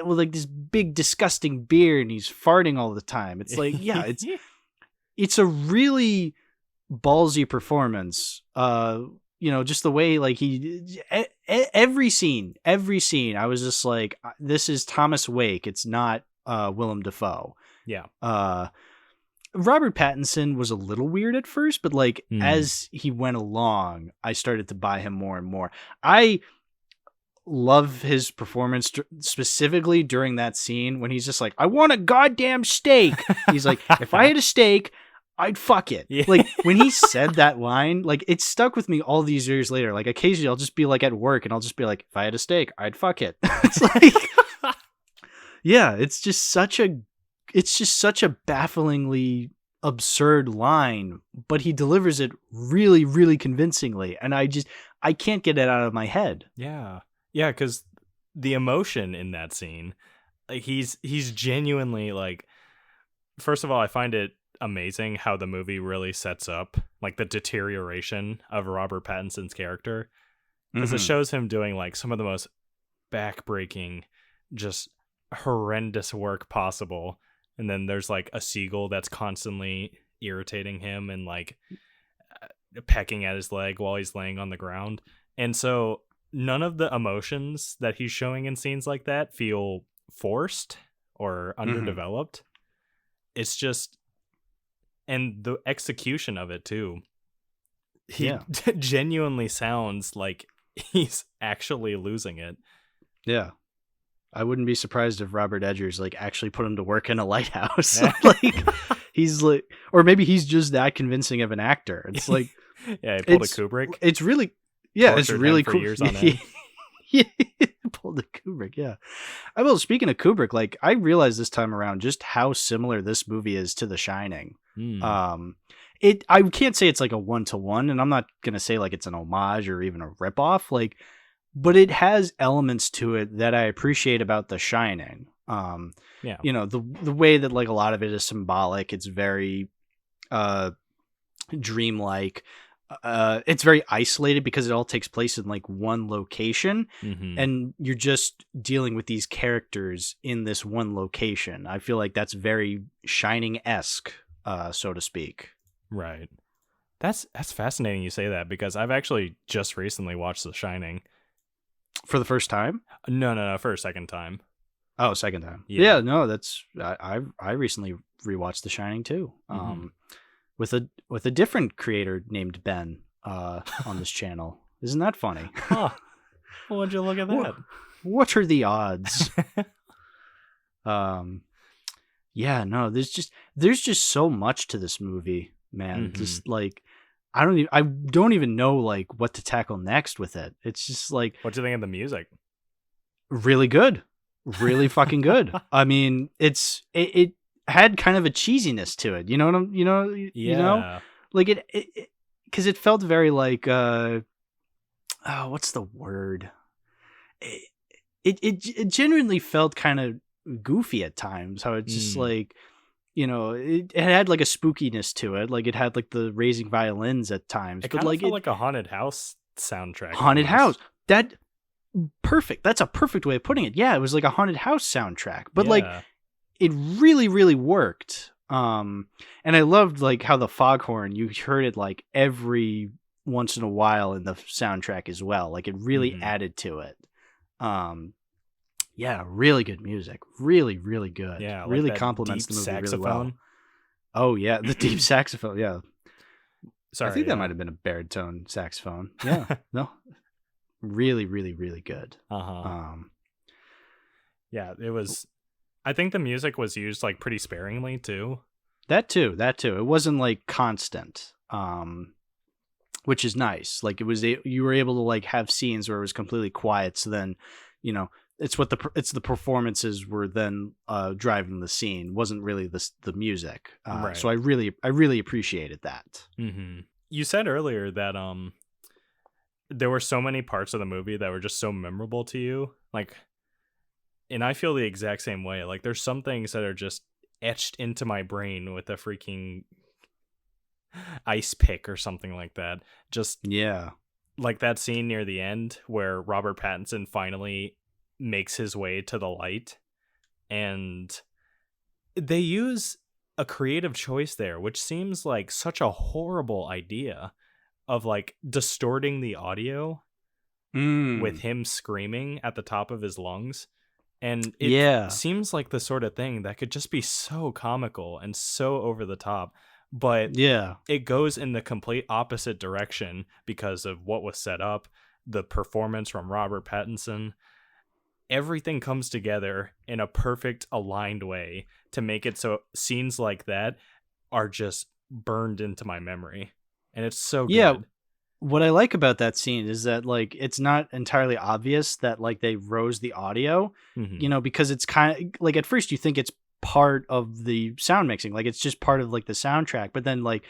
with like this big disgusting beard, and he's farting all the time. It's like, yeah, it's a really ballsy performance just the way like every scene, I was just like, this is Thomas Wake. It's not Willem Dafoe. Yeah. Robert Pattinson was a little weird at first, but like as he went along, I started to buy him more and more. I love his performance specifically during that scene when he's just like, I want a goddamn steak. He's like, if I had a steak, I'd fuck it. Yeah. Like when he said that line, like it stuck with me all these years later. Like occasionally I'll just be like at work and I'll just be like, if I had a steak, I'd fuck it. It's like, yeah, it's just such a bafflingly absurd line, but he delivers it really, really convincingly. And I can't get it out of my head. Yeah. Yeah, because the emotion in that scene, like he's genuinely like, first of all, I find it amazing how the movie really sets up like the deterioration of Robert Pattinson's character, because it shows him doing like some of the most backbreaking, just horrendous work possible, and then there's like a seagull that's constantly irritating him and like pecking at his leg while he's laying on the ground. And so none of the emotions that he's showing in scenes like that feel forced or underdeveloped. It's just, and the execution of it too. He genuinely sounds like he's actually losing it. Yeah. I wouldn't be surprised if Robert Edgers like actually put him to work in a Lighthouse. Like he's like, or maybe he's just that convincing of an actor. It's like, yeah, he pulled a Kubrick. It's really, yeah, it's really cool. Years on end. Yeah, pulled a Kubrick. Yeah. Well, speaking of Kubrick, like I realized this time around just how similar this movie is to The Shining. I can't say it's like a 1-to-1, and I'm not gonna say like it's an homage or even a ripoff. Like, but it has elements to it that I appreciate about The Shining. The way that like a lot of it is symbolic. It's very dreamlike. It's very isolated because it all takes place in like one location, and you're just dealing with these characters in this one location. I feel like that's very Shining-esque, so to speak. Right. That's fascinating you say that, because I've actually just recently watched The Shining. For the first time? No, for a second time. Oh, second time. Yeah, no, that's I recently rewatched The Shining too. With a different creator named Ben on this channel. Isn't that funny? Huh. Well, would you look at that? What are the odds? Yeah, no, there's just so much to this movie, man. Just like I don't even know like what to tackle next with it. It's just like, what do you think of the music? Really good. Really fucking good. I mean, it had kind of a cheesiness to it. You know what I'm, you know, like it because it felt very like, what's the word? It genuinely felt kind of goofy at times. How it's just like, it had like a spookiness to it. Like it had like the raising violins at times. It kind of felt like a haunted house soundtrack. Haunted house. Perfect. That's a perfect way of putting it. Yeah, it was like a haunted house soundtrack. But like it really, really worked. And I loved like how the foghorn, you heard it like every once in a while in the soundtrack as well. Like it really added to it. Yeah, really good music. Really, really good. Yeah, like really complements the movie saxophone. really well. Oh yeah, the deep saxophone. Yeah. Sorry, I think that might have been a baritone saxophone. Yeah. No. Really, really, really good. Yeah, it was. I think the music was used like pretty sparingly too. That too. It wasn't like constant, which is nice. Like you were able to like have scenes where it was completely quiet. So then, it's the performances were then driving the scene. Wasn't really the music. Right. So I really appreciated that. You said earlier that there were so many parts of the movie that were just so memorable to you. Like, and I feel the exact same way. Like there's some things that are just etched into my brain with a freaking ice pick or something like that. Just like that scene near the end where Robert Pattinson finally makes his way to the light, and they use a creative choice there, which seems like such a horrible idea. of like distorting the audio with him screaming at the top of his lungs. And it seems like the sort of thing that could just be so comical and so over the top, but it goes in the complete opposite direction because of what was set up, the performance from Robert Pattinson. Everything comes together in a perfect aligned way to make it so scenes like that are just burned into my memory. And it's so good. Yeah. What I like about that scene is that like it's not entirely obvious that like they rose the audio, you know, because it's kind of like at first you think it's part of the sound mixing, like it's just part of like the soundtrack, but then like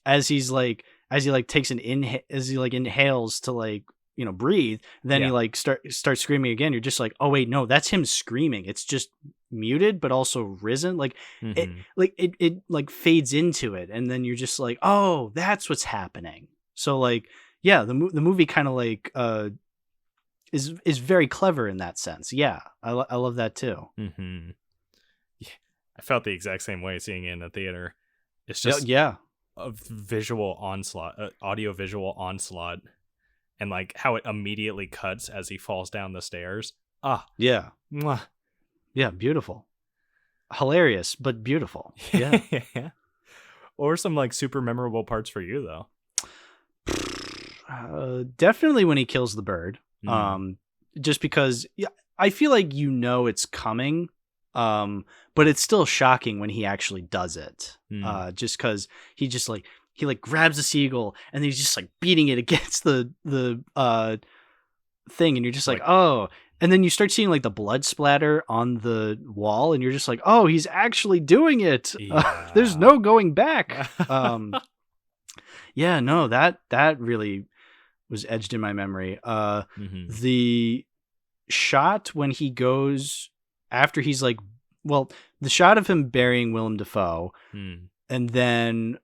as he takes as he like inhales to like, you know, breathe, then he like starts screaming again. You're just like, oh wait, no, that's him screaming. It's just muted but also risen, like it like fades into it, and then you're just like, oh, that's what's happening. So like, yeah, the movie kind of like is very clever in that sense. Yeah, I love that too. Yeah, I felt the exact same way seeing it in the theater. It's just a visual onslaught, audio visual onslaught, and like how it immediately cuts as he falls down the stairs. Yeah, mwah. Yeah, beautiful, hilarious, but beautiful. Yeah. Yeah. Or some like super memorable parts for you though. Definitely when he kills the bird. Just because I feel like you know it's coming, but it's still shocking when he actually does it. Just because he grabs a seagull and he's just like beating it against the thing, and you're just like, oh. And then you start seeing like the blood splatter on the wall, and you're just like, oh, he's actually doing it. Yeah. There's no going back. Yeah, no, that really was edged in my memory. The shot when he goes after he's like, well, the shot of him burying Willem Dafoe, and then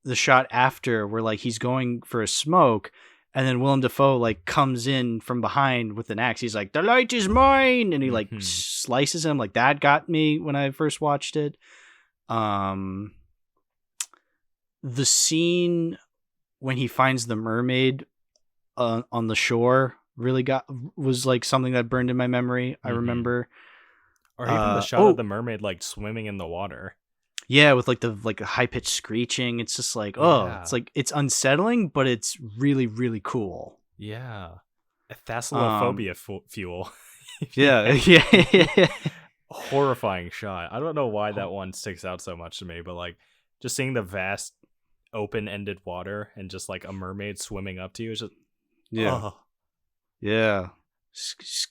the shot after where like he's going for a smoke, and then Willem Dafoe like comes in from behind with an axe. He's like, the light is mine, and he like slices him. Like that got me when I first watched it. The scene when he finds the mermaid on the shore really was like something that burned in my memory. I remember. Or even the shot of the mermaid like swimming in the water. Yeah, with like the high pitched screeching. It's just like, it's like it's unsettling, but it's really, really cool. Yeah. A thalassophobia fuel. Yeah. Horrifying shot. I don't know why that one sticks out so much to me, but like just seeing the vast open-ended water and just like a mermaid swimming up to you is just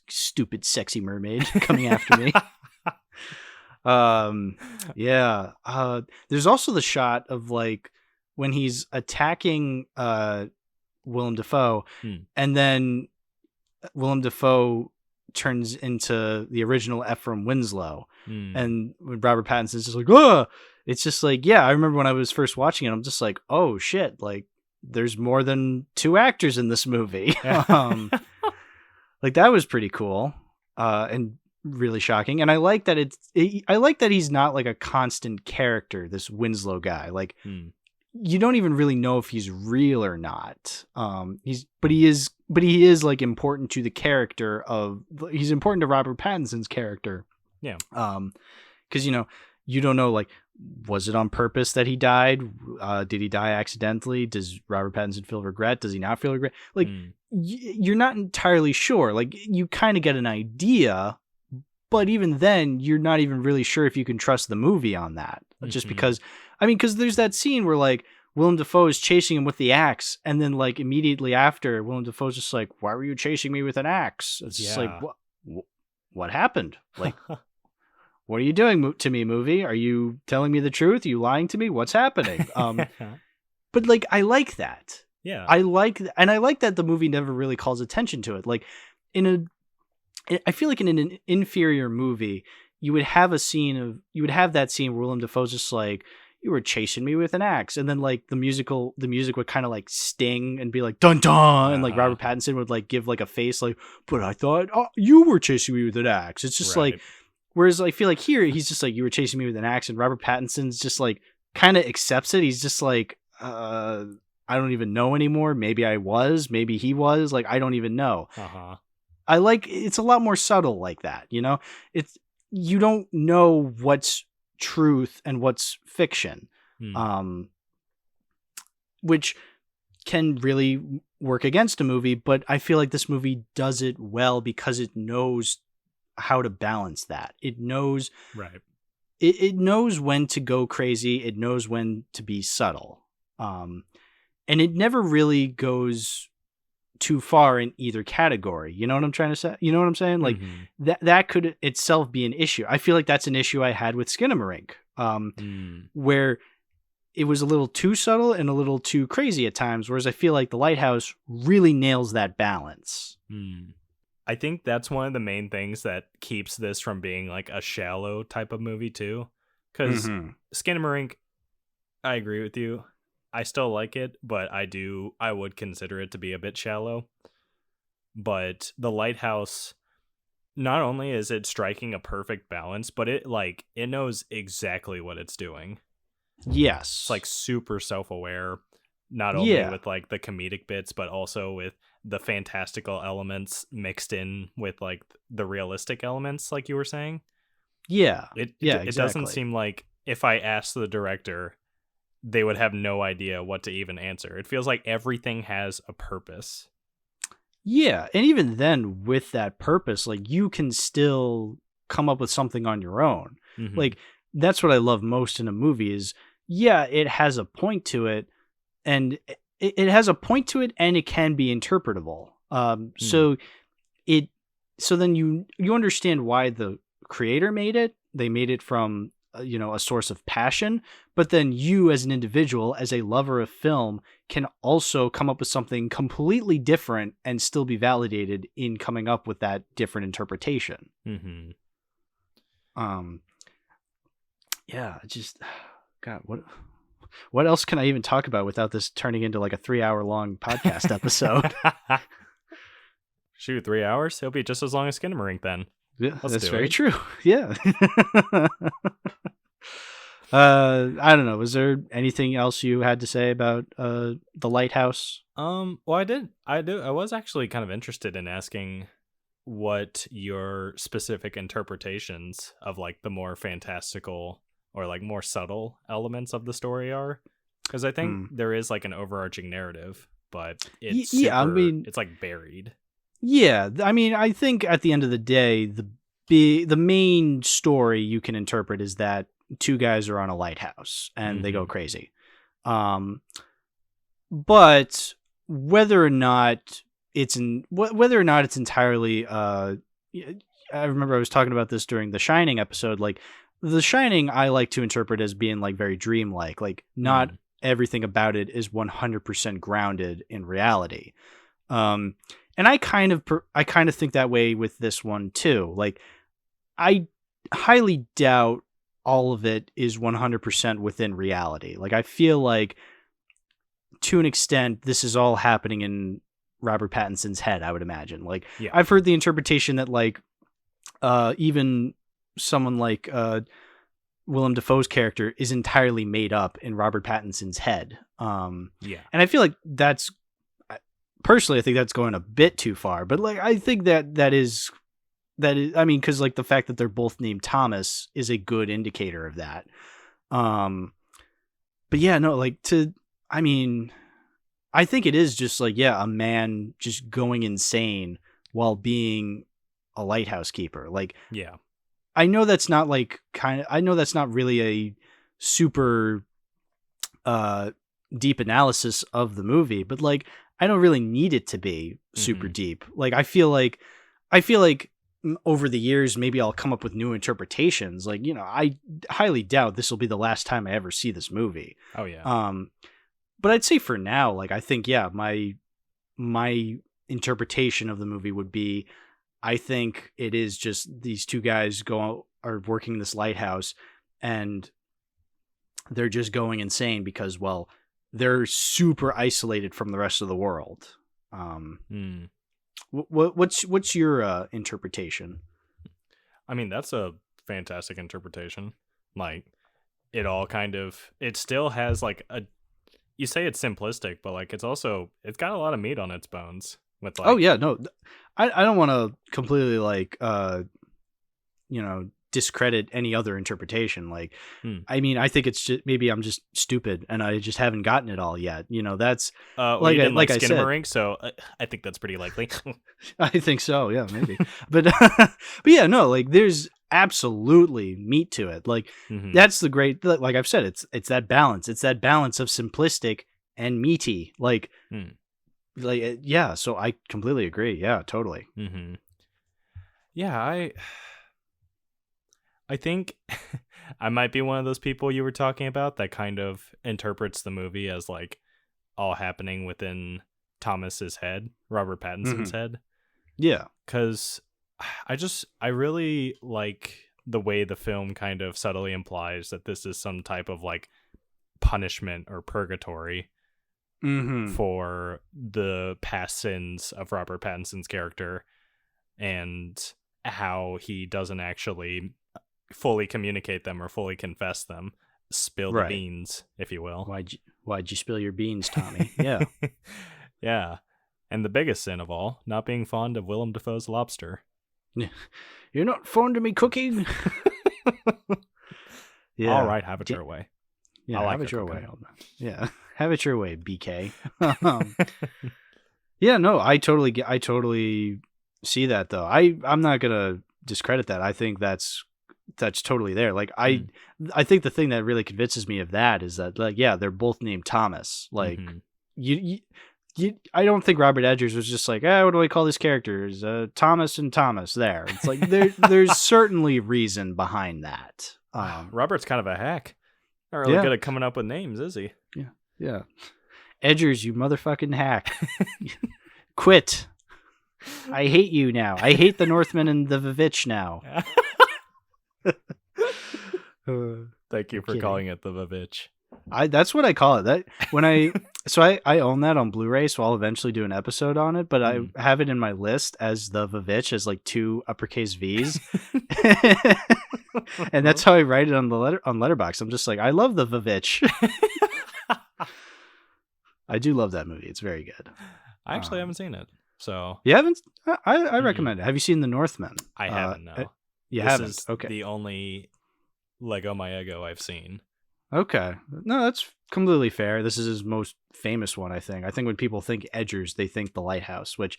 stupid sexy mermaid coming after me. There's also the shot of like when he's attacking Willem Dafoe, and then Willem Dafoe turns into the original Ephraim Winslow, and when Robert Pattinson's just like, oh, it's just like, yeah, I remember when I was first watching it, I'm just like, oh shit, like there's more than two actors in this movie. Like that was pretty cool, and really shocking. And I like that I like that he's not like a constant character, this Winslow guy. Like you don't even really know if he's real or not. He is like important to the character he's important to Robert Pattinson's character. Yeah. Cause you know, you don't know, like, was it on purpose that he died? Did he die accidentally? Does Robert Pattinson feel regret? Does he not feel regret? Like, you're not entirely sure. Like, you kind of get an idea, but even then, you're not even really sure if you can trust the movie on that. Just because, because there's that scene where, like, Willem Dafoe is chasing him with the axe, and then, like, immediately after, Willem Dafoe's just like, why were you chasing me with an axe? It's just like, what happened? Like, what are you doing to me, movie? Are you telling me the truth? Are you lying to me? What's happening? But like, I like that. Yeah. I like that the movie never really calls attention to it. Like I feel like in an inferior movie, you would have that scene where Willem Dafoe's just like, you were chasing me with an axe. And then like the music would kind of like sting and be like, dun dun. And like Robert Pattinson would like give like a face like, but I thought you were chasing me with an axe. It's just like, whereas I feel like here, he's just like, you were chasing me with an axe, and Robert Pattinson's just like, kind of accepts it. He's just like, I don't even know anymore. Maybe I was, maybe he was. Like, I don't even know. Uh-huh. It's a lot more subtle like that, you know? You don't know what's truth and what's fiction. Which can really work against a movie, but I feel like this movie does it well because it knows how to balance that. It knows Right. it knows when to go crazy, it knows when to be subtle. And it never really goes too far in either category. You know what I'm trying to say? You know what I'm saying? Like that could itself be an issue. I feel like that's an issue I had with Skinamarink, where it was a little too subtle and a little too crazy at times, whereas I feel like The Lighthouse really nails that balance. I think that's one of the main things that keeps this from being like a shallow type of movie too. Because Skinamarink, I agree with you. I still like it, but I would consider it to be a bit shallow. But The Lighthouse, not only is it striking a perfect balance, but it knows exactly what it's doing. Yes. It's like super self-aware, not only with like the comedic bits, but also with the fantastical elements mixed in with like the realistic elements, like you were saying. Yeah. It exactly. doesn't seem like if I asked the director, they would have no idea what to even answer. It feels like everything has a purpose. Yeah, and even then with that purpose, like you can still come up with something on your own. Like that's what I love most in a movie is it has a point to it and it has a point to it and it can be interpretable. So then you understand why the creator made it. They made it from a source of passion, but then you as an individual, as a lover of film, can also come up with something completely different and still be validated in coming up with that different interpretation. Just God, what else can I even talk about without this turning into like a 3-hour long podcast episode? Shoot, 3 hours? It'll be just as long as Skinamarink then. Yeah, that's very true. Yeah. I don't know. Was there anything else you had to say about The Lighthouse? Well, I was actually kind of interested in asking what your specific interpretations of like the more fantastical or like more subtle elements of the story are, because I think there is like an overarching narrative, but it's it's like buried. Yeah, I mean, I think at the end of the day, the main story you can interpret is that two guys are on a lighthouse and they go crazy. But whether or not it's entirely I remember I was talking about this during the Shining episode. Like the Shining, I like to interpret as being like very dreamlike. Like not everything about it is 100% grounded in reality. And I kind of think that way with this one too. Like I highly doubt all of it is 100% within reality. Like I feel like to an extent this is all happening in Robert Pattinson's head, I would imagine. Like I've heard the interpretation that like even someone like Willem Dafoe's character is entirely made up in Robert Pattinson's head. And I feel like personally, I think that's going a bit too far, but like I think that is I mean, because like the fact that they're both named Thomas is a good indicator of that. But yeah, no, like I think it is just like a man just going insane while being a lighthouse keeper. Like I know that's not like I know that's not really a super deep analysis of the movie, but like I don't really need it to be super deep. Like I feel like over the years maybe I'll come up with new interpretations. Like, I highly doubt this will be the last time I ever see this movie. Oh yeah. But I'd say for now, like I think my interpretation of the movie would be I think it is just these two guys are working this lighthouse and they're just going insane because, well, they're super isolated from the rest of the world. What's your interpretation? I mean, that's a fantastic interpretation. Like it all it still has like you say it's simplistic, but like it's got a lot of meat on its bones. With like, oh yeah, no, I don't want to completely like discredit any other interpretation. Like, I mean, I think it's just maybe I'm just stupid and I just haven't gotten it all yet. That's well, you didn't like Skinamarink, so I think that's pretty likely. I think so. Yeah, maybe. but but yeah, no, like there's absolutely meat to it. Like that's the great. Like I've said, it's that balance. It's that balance of simplistic and meaty. Like. Like yeah, so I completely agree. Yeah, totally. Yeah, I think I might be one of those people you were talking about that kind of interprets the movie as like all happening within Thomas's head, Robert Pattinson's head. Yeah, because I really like the way the film kind of subtly implies that this is some type of like punishment or purgatory. For the past sins of Robert Pattinson's character and how he doesn't actually fully communicate them or fully confess them, spill the beans, if you will. Why'd you spill your beans, Tommy? Yeah. Yeah. And the biggest sin of all, not being fond of Willem Dafoe's lobster. You're not fond of me cooking? Yeah. All right, have it your way. Yeah, I like have it your way. Yeah. Have it your way, BK. Yeah, no, I totally see that though. I'm not gonna discredit that. I think that's totally there. Like I think the thing that really convinces me of that is that like yeah, they're both named Thomas. Like you I don't think Robert Edgers was just like, what do I call these characters? Thomas and Thomas. There, it's like there's certainly reason behind that. Robert's kind of a hack. Not really good at coming up with names, is he? Yeah. Yeah. Edgers, you motherfucking hack. Quit. I hate you now. I hate the Northman and the Vivitch now. Thank you for calling it the Vivitch. That's what I call it. That when I own that on Blu-ray, so I'll eventually do an episode on it, but I have it in my list as the Vivitch as like 2 uppercase V's. And that's how I write it on Letterboxd. I'm just like, I love the Vivitch. I do love that movie. It's very good. I actually haven't seen it. So you haven't? I recommend it. Have you seen The Northman? I haven't. No, you haven't. Is okay. The only Lego My Ego I've seen. Okay, no, that's completely fair. This is his most famous one, I think. I think when people think Edgers, they think The Lighthouse, which,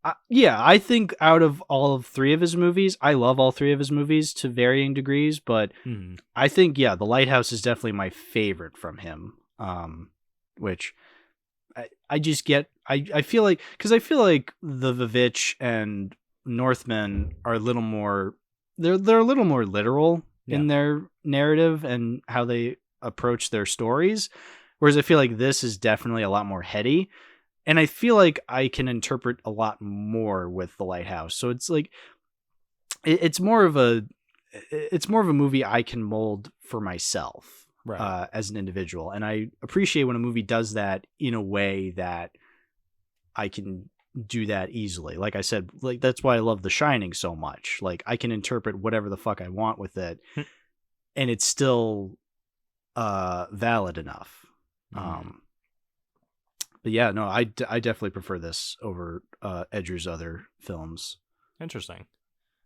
I think out of all of 3 of his movies, I love all 3 of his movies to varying degrees, but I think The Lighthouse is definitely my favorite from him. Which. I just get I feel like because I feel like the Vivitch and Northmen are a little more they're a little more literal in their narrative and how they approach their stories, whereas I feel like this is definitely a lot more heady, and I feel like I can interpret a lot more with The Lighthouse. So it's like it's more of a movie I can mold for myself. Right. As an individual, and I appreciate when a movie does that in a way that I can do that easily. Like I said, like that's why I love The Shining so much. Like I can interpret whatever the fuck I want with it, and it's still valid enough. But yeah, no, I definitely prefer this over Edger's other films. Interesting.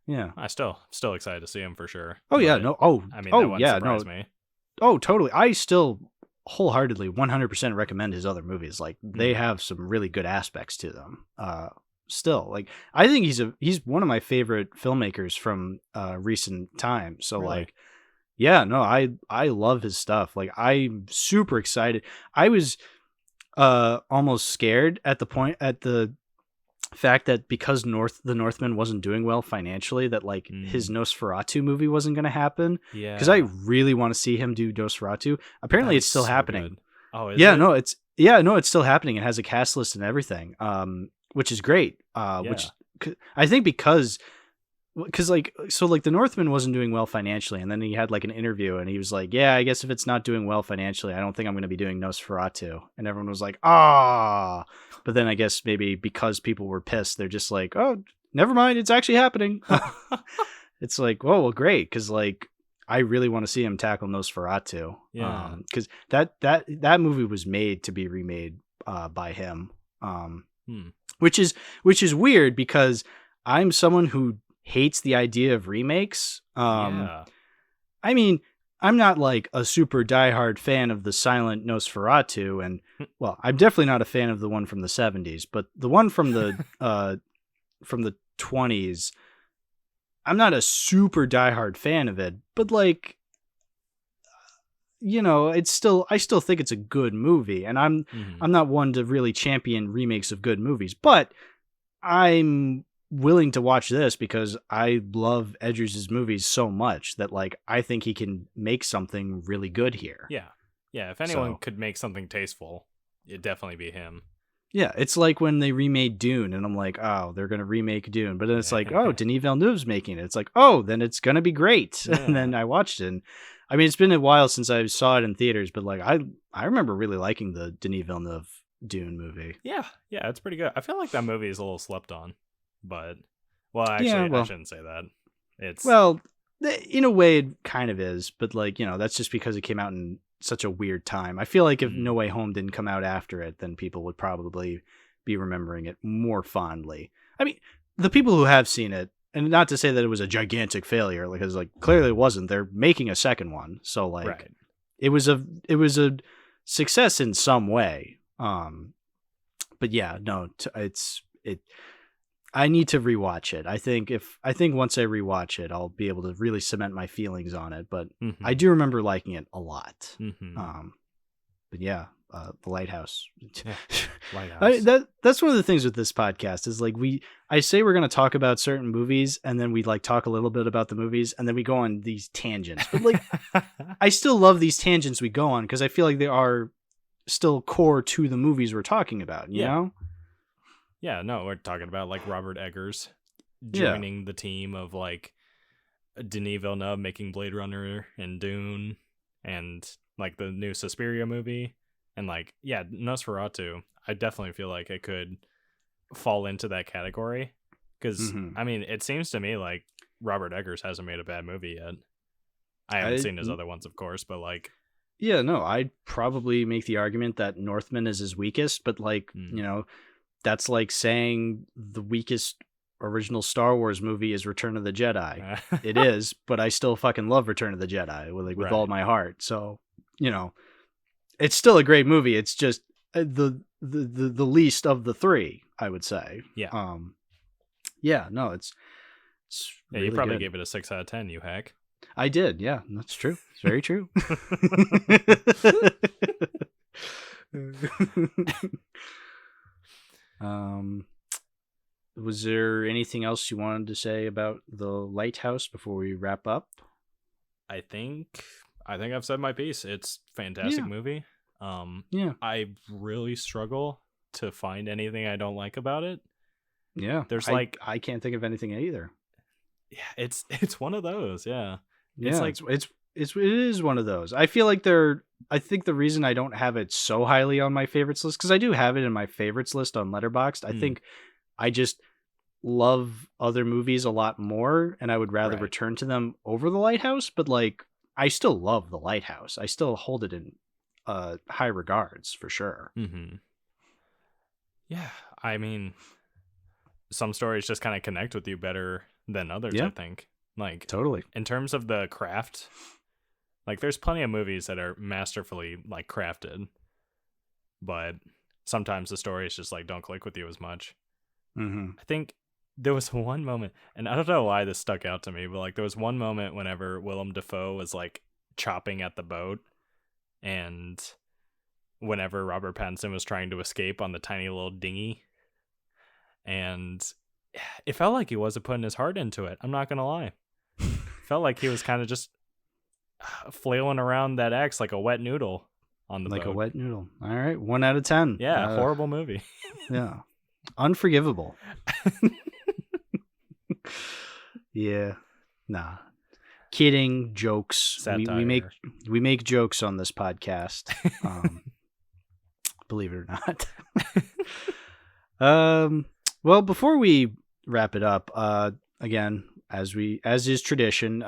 Yeah, I still excited to see him for sure. Oh yeah, no. Oh, I mean, that wouldn't surprise me. Oh, totally. I still wholeheartedly 100% recommend his other movies. Like they have some really good aspects to them. Still, like I think he's one of my favorite filmmakers from recent time. So really? Like, yeah, no, I love his stuff. Like I'm super excited. I was almost scared at the fact that because the Northman wasn't doing well financially, that like his Nosferatu movie wasn't going to happen. Yeah, because I really want to see him do Nosferatu. Apparently, it's still happening. Good. Oh, is it? It's still happening. It has a cast list and everything, which is great. Which I think because like the Northman wasn't doing well financially, and then he had like an interview, and he was like, "Yeah, I guess if it's not doing well financially, I don't think I'm going to be doing Nosferatu." And everyone was like, "Ah." But then I guess maybe because people were pissed, they're just like, "Oh, never mind, it's actually happening." It's like, well, great, because like I really want to see him tackle Nosferatu. Yeah. Because that movie was made to be remade by him. Which is weird because I'm someone who hates the idea of remakes. Yeah. I mean, I'm not like a super diehard fan of the silent Nosferatu, and well, I'm definitely not a fan of the one from the 70s, but the one from the 20s, I'm not a super diehard fan of it, but like, you know, I still think it's a good movie, and I'm not one to really champion remakes of good movies, but I'm willing to watch this because I love Edgers' movies so much that like I think he can make something really good here. Yeah. If anyone could make something tasteful, it'd definitely be him. Yeah, it's like when they remade Dune, and I'm like, oh, they're gonna remake Dune, but then it's like, oh, Denis Villeneuve's making it. It's like, oh, then it's gonna be great. Yeah. And then I watched it. And, I mean, it's been a while since I saw it in theaters, but like I remember really liking the Denis Villeneuve Dune movie. Yeah, it's pretty good. I feel like that movie is a little slept on. But, well, actually, I shouldn't say that. Well, in a way, it kind of is. But, like, you know, that's just because it came out in such a weird time. I feel like if No Way Home didn't come out after it, then people would probably be remembering it more fondly. I mean, the people who have seen it, and not to say that it was a gigantic failure, because, like, clearly it wasn't. They're making a second one. So, like, it was a success in some way. But, yeah, no, I need to rewatch it. I think once I rewatch it, I'll be able to really cement my feelings on it. But I do remember liking it a lot. But yeah, the Lighthouse. Lighthouse. That's one of the things with this podcast is like I say we're going to talk about certain movies, and then we like talk a little bit about the movies, and then we go on these tangents. But like, I still love these tangents we go on because I feel like they are still core to the movies we're talking about. You know. Yeah, no, we're talking about like Robert Eggers joining the team of like Denis Villeneuve making Blade Runner and Dune and like the new Suspiria movie. And like, yeah, Nosferatu, I definitely feel like it could fall into that category. Because, I mean, it seems to me like Robert Eggers hasn't made a bad movie yet. I haven't seen his other ones, of course, but like... Yeah, no, I'd probably make the argument that Northman is his weakest, but like, you know... That's like saying the weakest original Star Wars movie is Return of the Jedi. It is, but I still fucking love Return of the Jedi with all my heart. So, you know, it's still a great movie. It's just the least of the three, I would say. Yeah. Yeah, no, it's really you probably gave it a 6 out of 10, you hack. I did. Yeah, that's true. It's very true. Was there anything else you wanted to say about the Lighthouse before we wrap up? I think I've said my piece. It's a fantastic movie. I really struggle to find anything I don't like about it. Yeah. There's I can't think of anything either. Yeah, it's one of those, yeah. Yeah, it is one of those. I feel like I think the reason I don't have it so highly on my favorites list, because I do have it in my favorites list on Letterboxd. I think I just love other movies a lot more, and I would rather return to them over The Lighthouse. But like, I still love The Lighthouse. I still hold it in high regards for sure. Yeah, I mean, some stories just kind of connect with you better than others. I think, like, totally in terms of the craft. Like, there's plenty of movies that are masterfully, like, crafted, but sometimes the stories just, like, don't click with you as much. I think there was one moment, and I don't know why this stuck out to me, but, like, there was one moment whenever Willem Dafoe was, like, chopping at the boat, and whenever Robert Pattinson was trying to escape on the tiny little dinghy, and it felt like he wasn't putting his heart into it. I'm not going to lie. Felt like he was kind of just flailing around that axe like a wet noodle on the boat. Like a wet noodle. All right, 1 out of 10. Yeah, horrible movie. Yeah, unforgivable. Yeah, nah. Kidding, jokes. Satire. We make jokes on this podcast. Believe it or not. Well, before we wrap it up, again, as is tradition.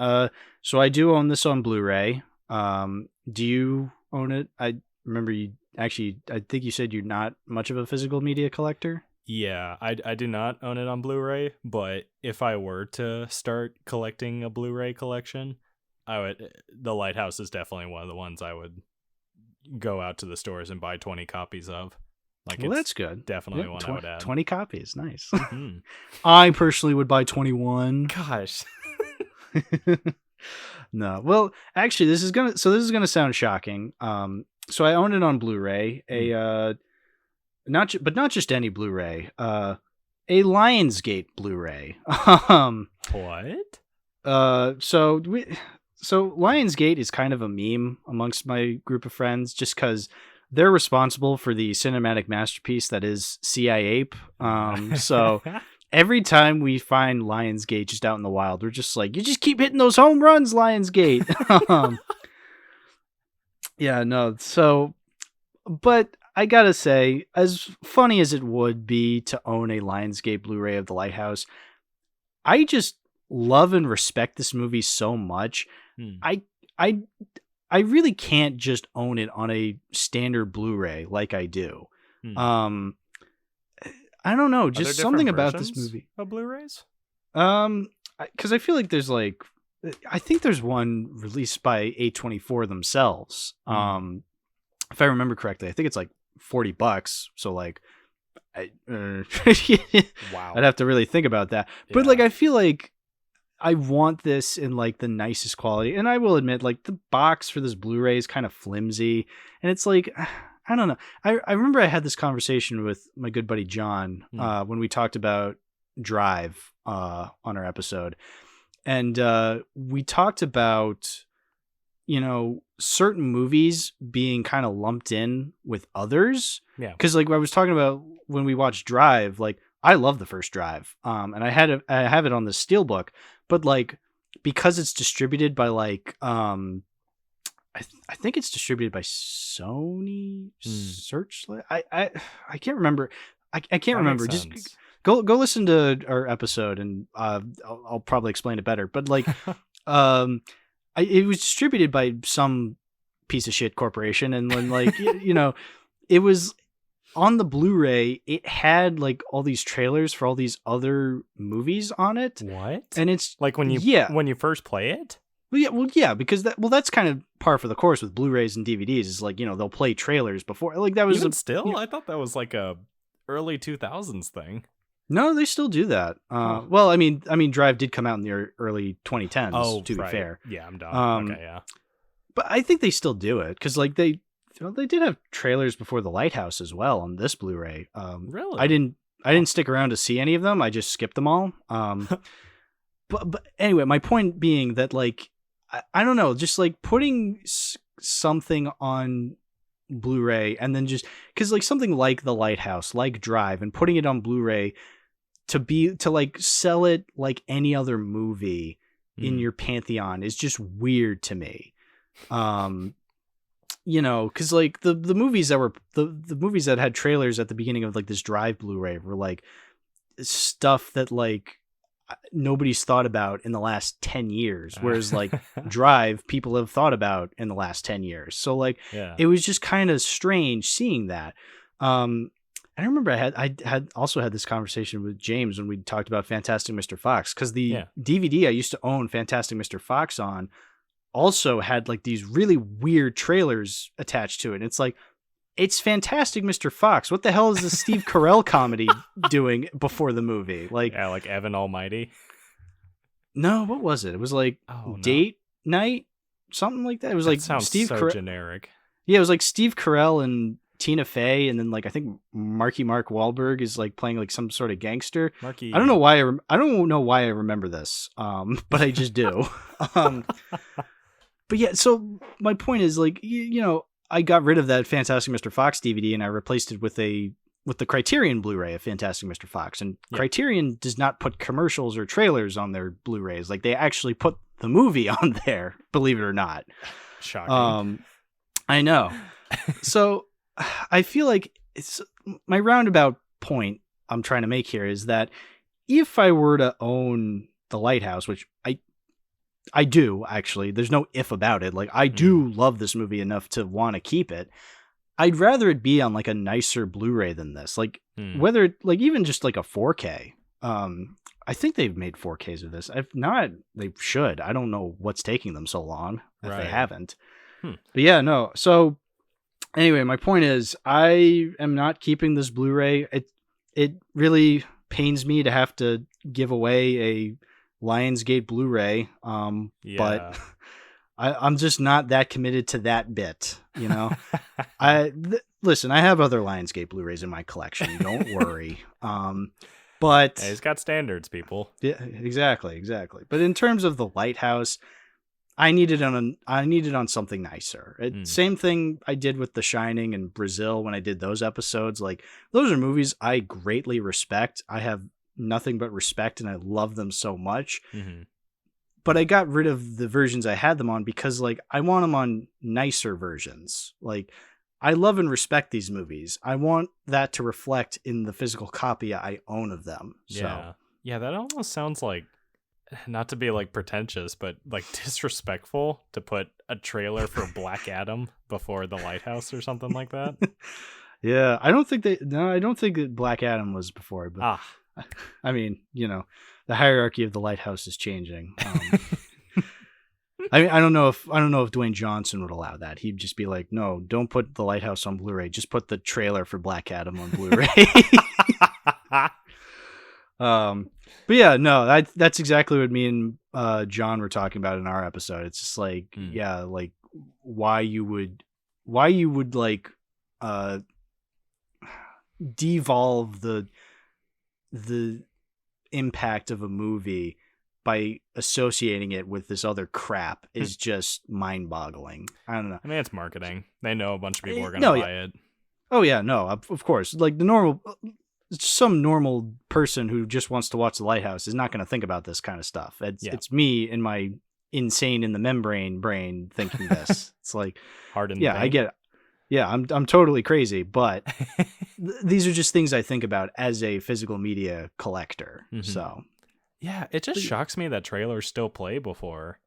So I do own this on Blu-ray. Do you own it? I remember I think you said you're not much of a physical media collector. Yeah, I do not own it on Blu-ray, but if I were to start collecting a Blu-ray collection, the Lighthouse is definitely one of the ones I would go out to the stores and buy 20 copies of. Like, well, that's good. Definitely one I would add. 20 copies, nice. Mm-hmm. I personally would buy 21. Gosh. No, well, actually, this is gonna sound shocking. So I own it on Blu-ray, not just any Blu-ray, a Lionsgate Blu-ray. What? So Lionsgate is kind of a meme amongst my group of friends, just because they're responsible for the cinematic masterpiece that is C.I. Ape. So every time we find Lionsgate just out in the wild, we're just like, you just keep hitting those home runs, Lionsgate. Yeah, no. So, but I gotta say, as funny as it would be to own a Lionsgate Blu-ray of The Lighthouse, I just love and respect this movie so much. I really can't just own it on a standard Blu-ray like I do. I don't know, just something about this movie. Of Blu-rays? Because I feel like I think there's one released by A24 themselves. If I remember correctly, I think it's like $40. So like, Wow. I'd have to really think about that. But like, I feel like I want this in like the nicest quality. And I will admit, like, the box for this Blu-ray is kind of flimsy. And it's like, I don't know. I remember I had this conversation with my good buddy John when we talked about Drive on our episode. And we talked about, certain movies being kind of lumped in with others. Yeah. Because like I was talking about when we watched Drive, like I love the first Drive. And I have it on the Steelbook, but like because it's distributed by like I think it's distributed by Sony Searchlight. I can't remember. I can't remember. Just go listen to our episode and I'll probably explain it better. But like it was distributed by some piece of shit corporation, and when like it was on the Blu-ray, it had like all these trailers for all these other movies on it. What? And it's like when you first play it? Well, yeah, because that's kind of par for the course with Blu-rays and DVDs. Is like they'll play trailers before. Like that was still. I thought that was like a early 2000s thing. No, they still do that. Well, I mean, Drive did come out in the early 2010s. Oh, to be fair. Yeah, I'm done. Okay, yeah. But I think they still do it because like they did have trailers before The Lighthouse as well on this Blu-ray. Really? I didn't stick around to see any of them. I just skipped them all. But anyway, my point being that like I don't know, just like putting something on Blu-ray and then just because like something like The Lighthouse, like Drive, and putting it on Blu-ray to like sell it like any other movie in your pantheon is just weird to me. Because like the movies that were the movies that had trailers at the beginning of like this Drive Blu-ray were like stuff that like nobody's thought about in the last 10 years, whereas like Drive people have thought about in the last 10 years. So like it was just kind of strange seeing that. I remember I had also had this conversation with James when we talked about Fantastic Mr. Fox, because the DVD I used to own Fantastic Mr. Fox on also had like these really weird trailers attached to it. And it's like, it's Fantastic Mr. Fox. What the hell is this Steve Carell comedy doing before the movie? Like, like Evan Almighty. No, what was it? It was like Date Night, something like that. It was like sounds Steve so generic. Yeah, it was like Steve Carell and Tina Fey, and then like I think Mark Wahlberg is like playing like some sort of gangster. I don't know why I remember this, but I just do. But yeah, so my point is like I got rid of that Fantastic Mr. Fox DVD and I replaced it with the Criterion Blu-ray of Fantastic Mr. Fox. And Criterion does not put commercials or trailers on their Blu-rays. Like they actually put the movie on there, believe it or not. Shocking. I know. So I feel like it's my roundabout point I'm trying to make here is that if I were to own The Lighthouse, which I do, actually. There's no if about it. Like, I do love this movie enough to want to keep it. I'd rather it be on, like, a nicer Blu-ray than this. Like, whether, like, even just, like, a 4K. I think they've made 4Ks of this. If not, they should. I don't know what's taking them so long if they haven't. But yeah, no. So, anyway, my point is, I am not keeping this Blu-ray. It really pains me to have to give away a Lionsgate Blu-ray, but I'm just not that committed to that bit, you know. Listen, I have other Lionsgate Blu-rays in my collection. Don't worry. But hey, he's got standards, people. Yeah, exactly. But in terms of The Lighthouse, I need it on something nicer. Same thing I did with The Shining and Brazil when I did those episodes. Like, those are movies I greatly respect. I have nothing but respect and I love them so much. But I got rid of the versions I had them on because, like, I want them on nicer versions. Like, I love and respect these movies. I want that to reflect in the physical copy I own of them. Yeah, that almost sounds like, not to be like pretentious, but like disrespectful to put a trailer for Black Adam before The Lighthouse or something like that. Yeah, I don't think that Black Adam was before, but I mean, you know, the hierarchy of The Lighthouse is changing. I mean, I don't know if Dwayne Johnson would allow that. He'd just be like, "No, don't put The Lighthouse on Blu-ray. Just put the trailer for Black Adam on Blu-ray." But yeah, no, that's exactly what me and John were talking about in our episode. It's just like, yeah, like why you would like devolve the impact of a movie by associating it with this other crap is just mind-boggling. I don't know. I mean, it's marketing. They know a bunch of people are going to buy it. Oh yeah, no, of course. Like some normal person who just wants to watch The Lighthouse is not going to think about this kind of stuff. It's me in my insane in the membrane brain thinking this. It's like, hard in I get it. Yeah, I'm totally crazy, but these are just things I think about as a physical media collector. So, yeah, it just shocks me that trailers still play before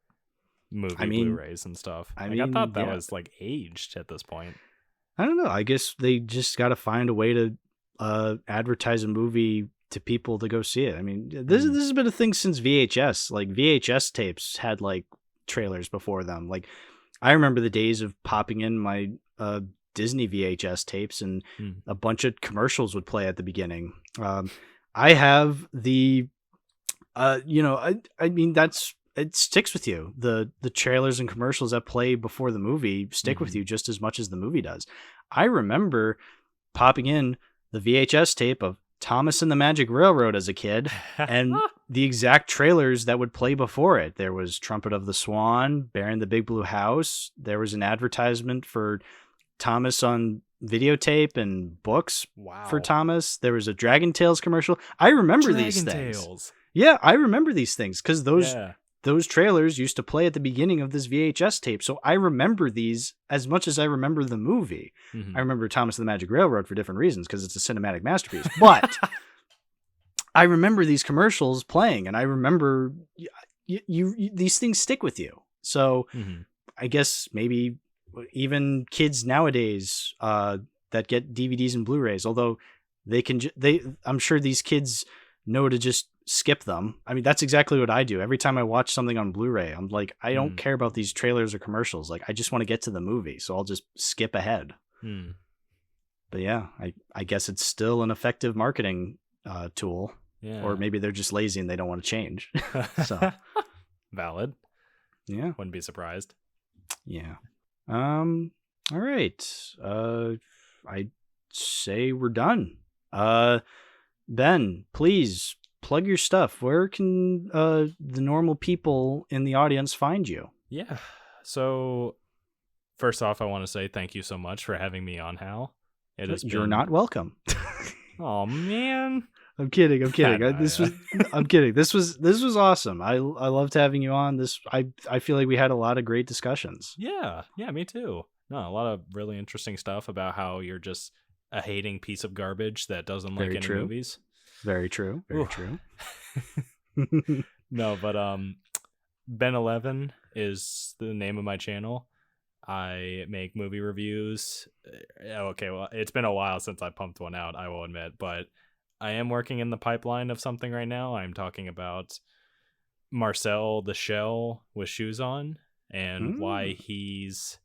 Blu-rays and stuff. I thought that was like aged at this point. I don't know. I guess they just got to find a way to advertise a movie to people to go see it. I mean, this has been a thing since VHS. Like, VHS tapes had like trailers before them. Like, I remember the days of popping in my Disney VHS tapes and a bunch of commercials would play at the beginning. I have the, I mean, it sticks with you. The trailers and commercials that play before the movie stick with you just as much as the movie does. I remember popping in the VHS tape of Thomas and the Magic Railroad as a kid and the exact trailers that would play before it. There was Trumpet of the Swan, Bear in the Big Blue House. There was an advertisement for Thomas on videotape and books for Thomas. There was a Dragon Tales commercial. I remember these things. Yeah, I remember these things because those trailers used to play at the beginning of this VHS tape. So I remember these as much as I remember the movie. I remember Thomas and the Magic Railroad for different reasons because it's a cinematic masterpiece. But I remember these commercials playing, and I remember these things stick with you. So I guess maybe even kids nowadays that get DVDs and Blu-rays, although I'm sure these kids know to just skip them. I mean, that's exactly what I do. Every time I watch something on Blu-ray, I'm like, I don't care about these trailers or commercials. Like, I just want to get to the movie, so I'll just skip ahead. But yeah, I guess it's still an effective marketing tool. Yeah. Or maybe they're just lazy and they don't want to change. So valid. Yeah. Wouldn't be surprised. Yeah. All right. I'd say we're done. Ben, please plug your stuff. Where can the normal people in the audience find you? Yeah. So first off, I want to say thank you so much for having me on, Hal. You're not welcome. Oh man. I'm kidding. I'm kidding. This was awesome. I loved having you on. I feel like we had a lot of great discussions. Yeah, me too. No, a lot of really interesting stuff about how you're just a hating piece of garbage that doesn't like any movies. Very true. Very true. No, but BenEleven is the name of my channel. I make movie reviews. Okay, well, it's been a while since I pumped one out, I will admit, but I am working in the pipeline of something right now. I'm talking about Marcel the Shell with shoes on, and why he's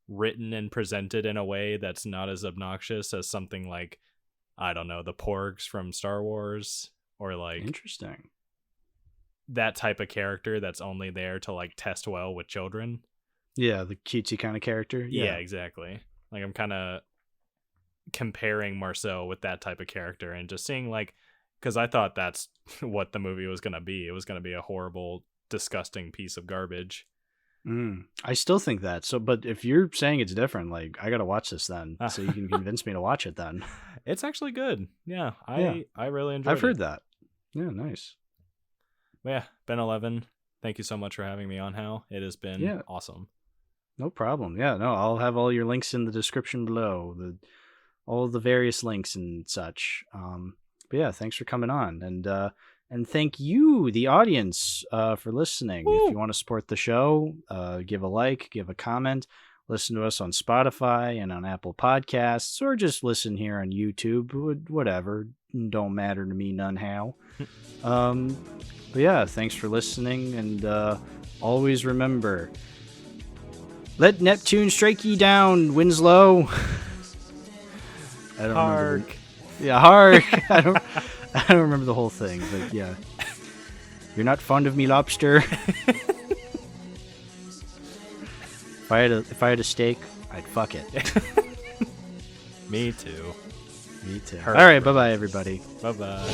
written and presented in a way that's not as obnoxious as something like, I don't know, the Porgs from Star Wars, or like interesting, that type of character that's only there to like test well with children. Yeah, the cutesy kind of character. Yeah, exactly. Like, I'm kind of comparing Marcel with that type of character and just seeing, like, because I thought that's what the movie was going to be. It was going to be a horrible, disgusting piece of garbage. I still think that. So, but if you're saying it's different, like, I got to watch this then, so you can convince me to watch it then. It's actually good. Yeah, I really enjoyed it. I've heard that. Yeah, nice. But yeah, BenEleven, thank you so much for having me on, Hal. It has been awesome. No problem. Yeah, no, I'll have all your links in the description below, all the various links and such. But yeah, thanks for coming on, and thank you, the audience, for listening. Woo! If you want to support the show, give a like, give a comment, listen to us on Spotify and on Apple Podcasts, or just listen here on YouTube. Whatever, don't matter to me none how. But yeah, thanks for listening, and always remember, let Neptune strike ye down, Winslow. I don't Hark. Yeah, Hark. I don't remember the whole thing, but yeah. You're not fond of me, lobster. If I had a steak, I'd fuck it. Me too. Me too. Hark. All right, bye-bye, everybody. Bye-bye.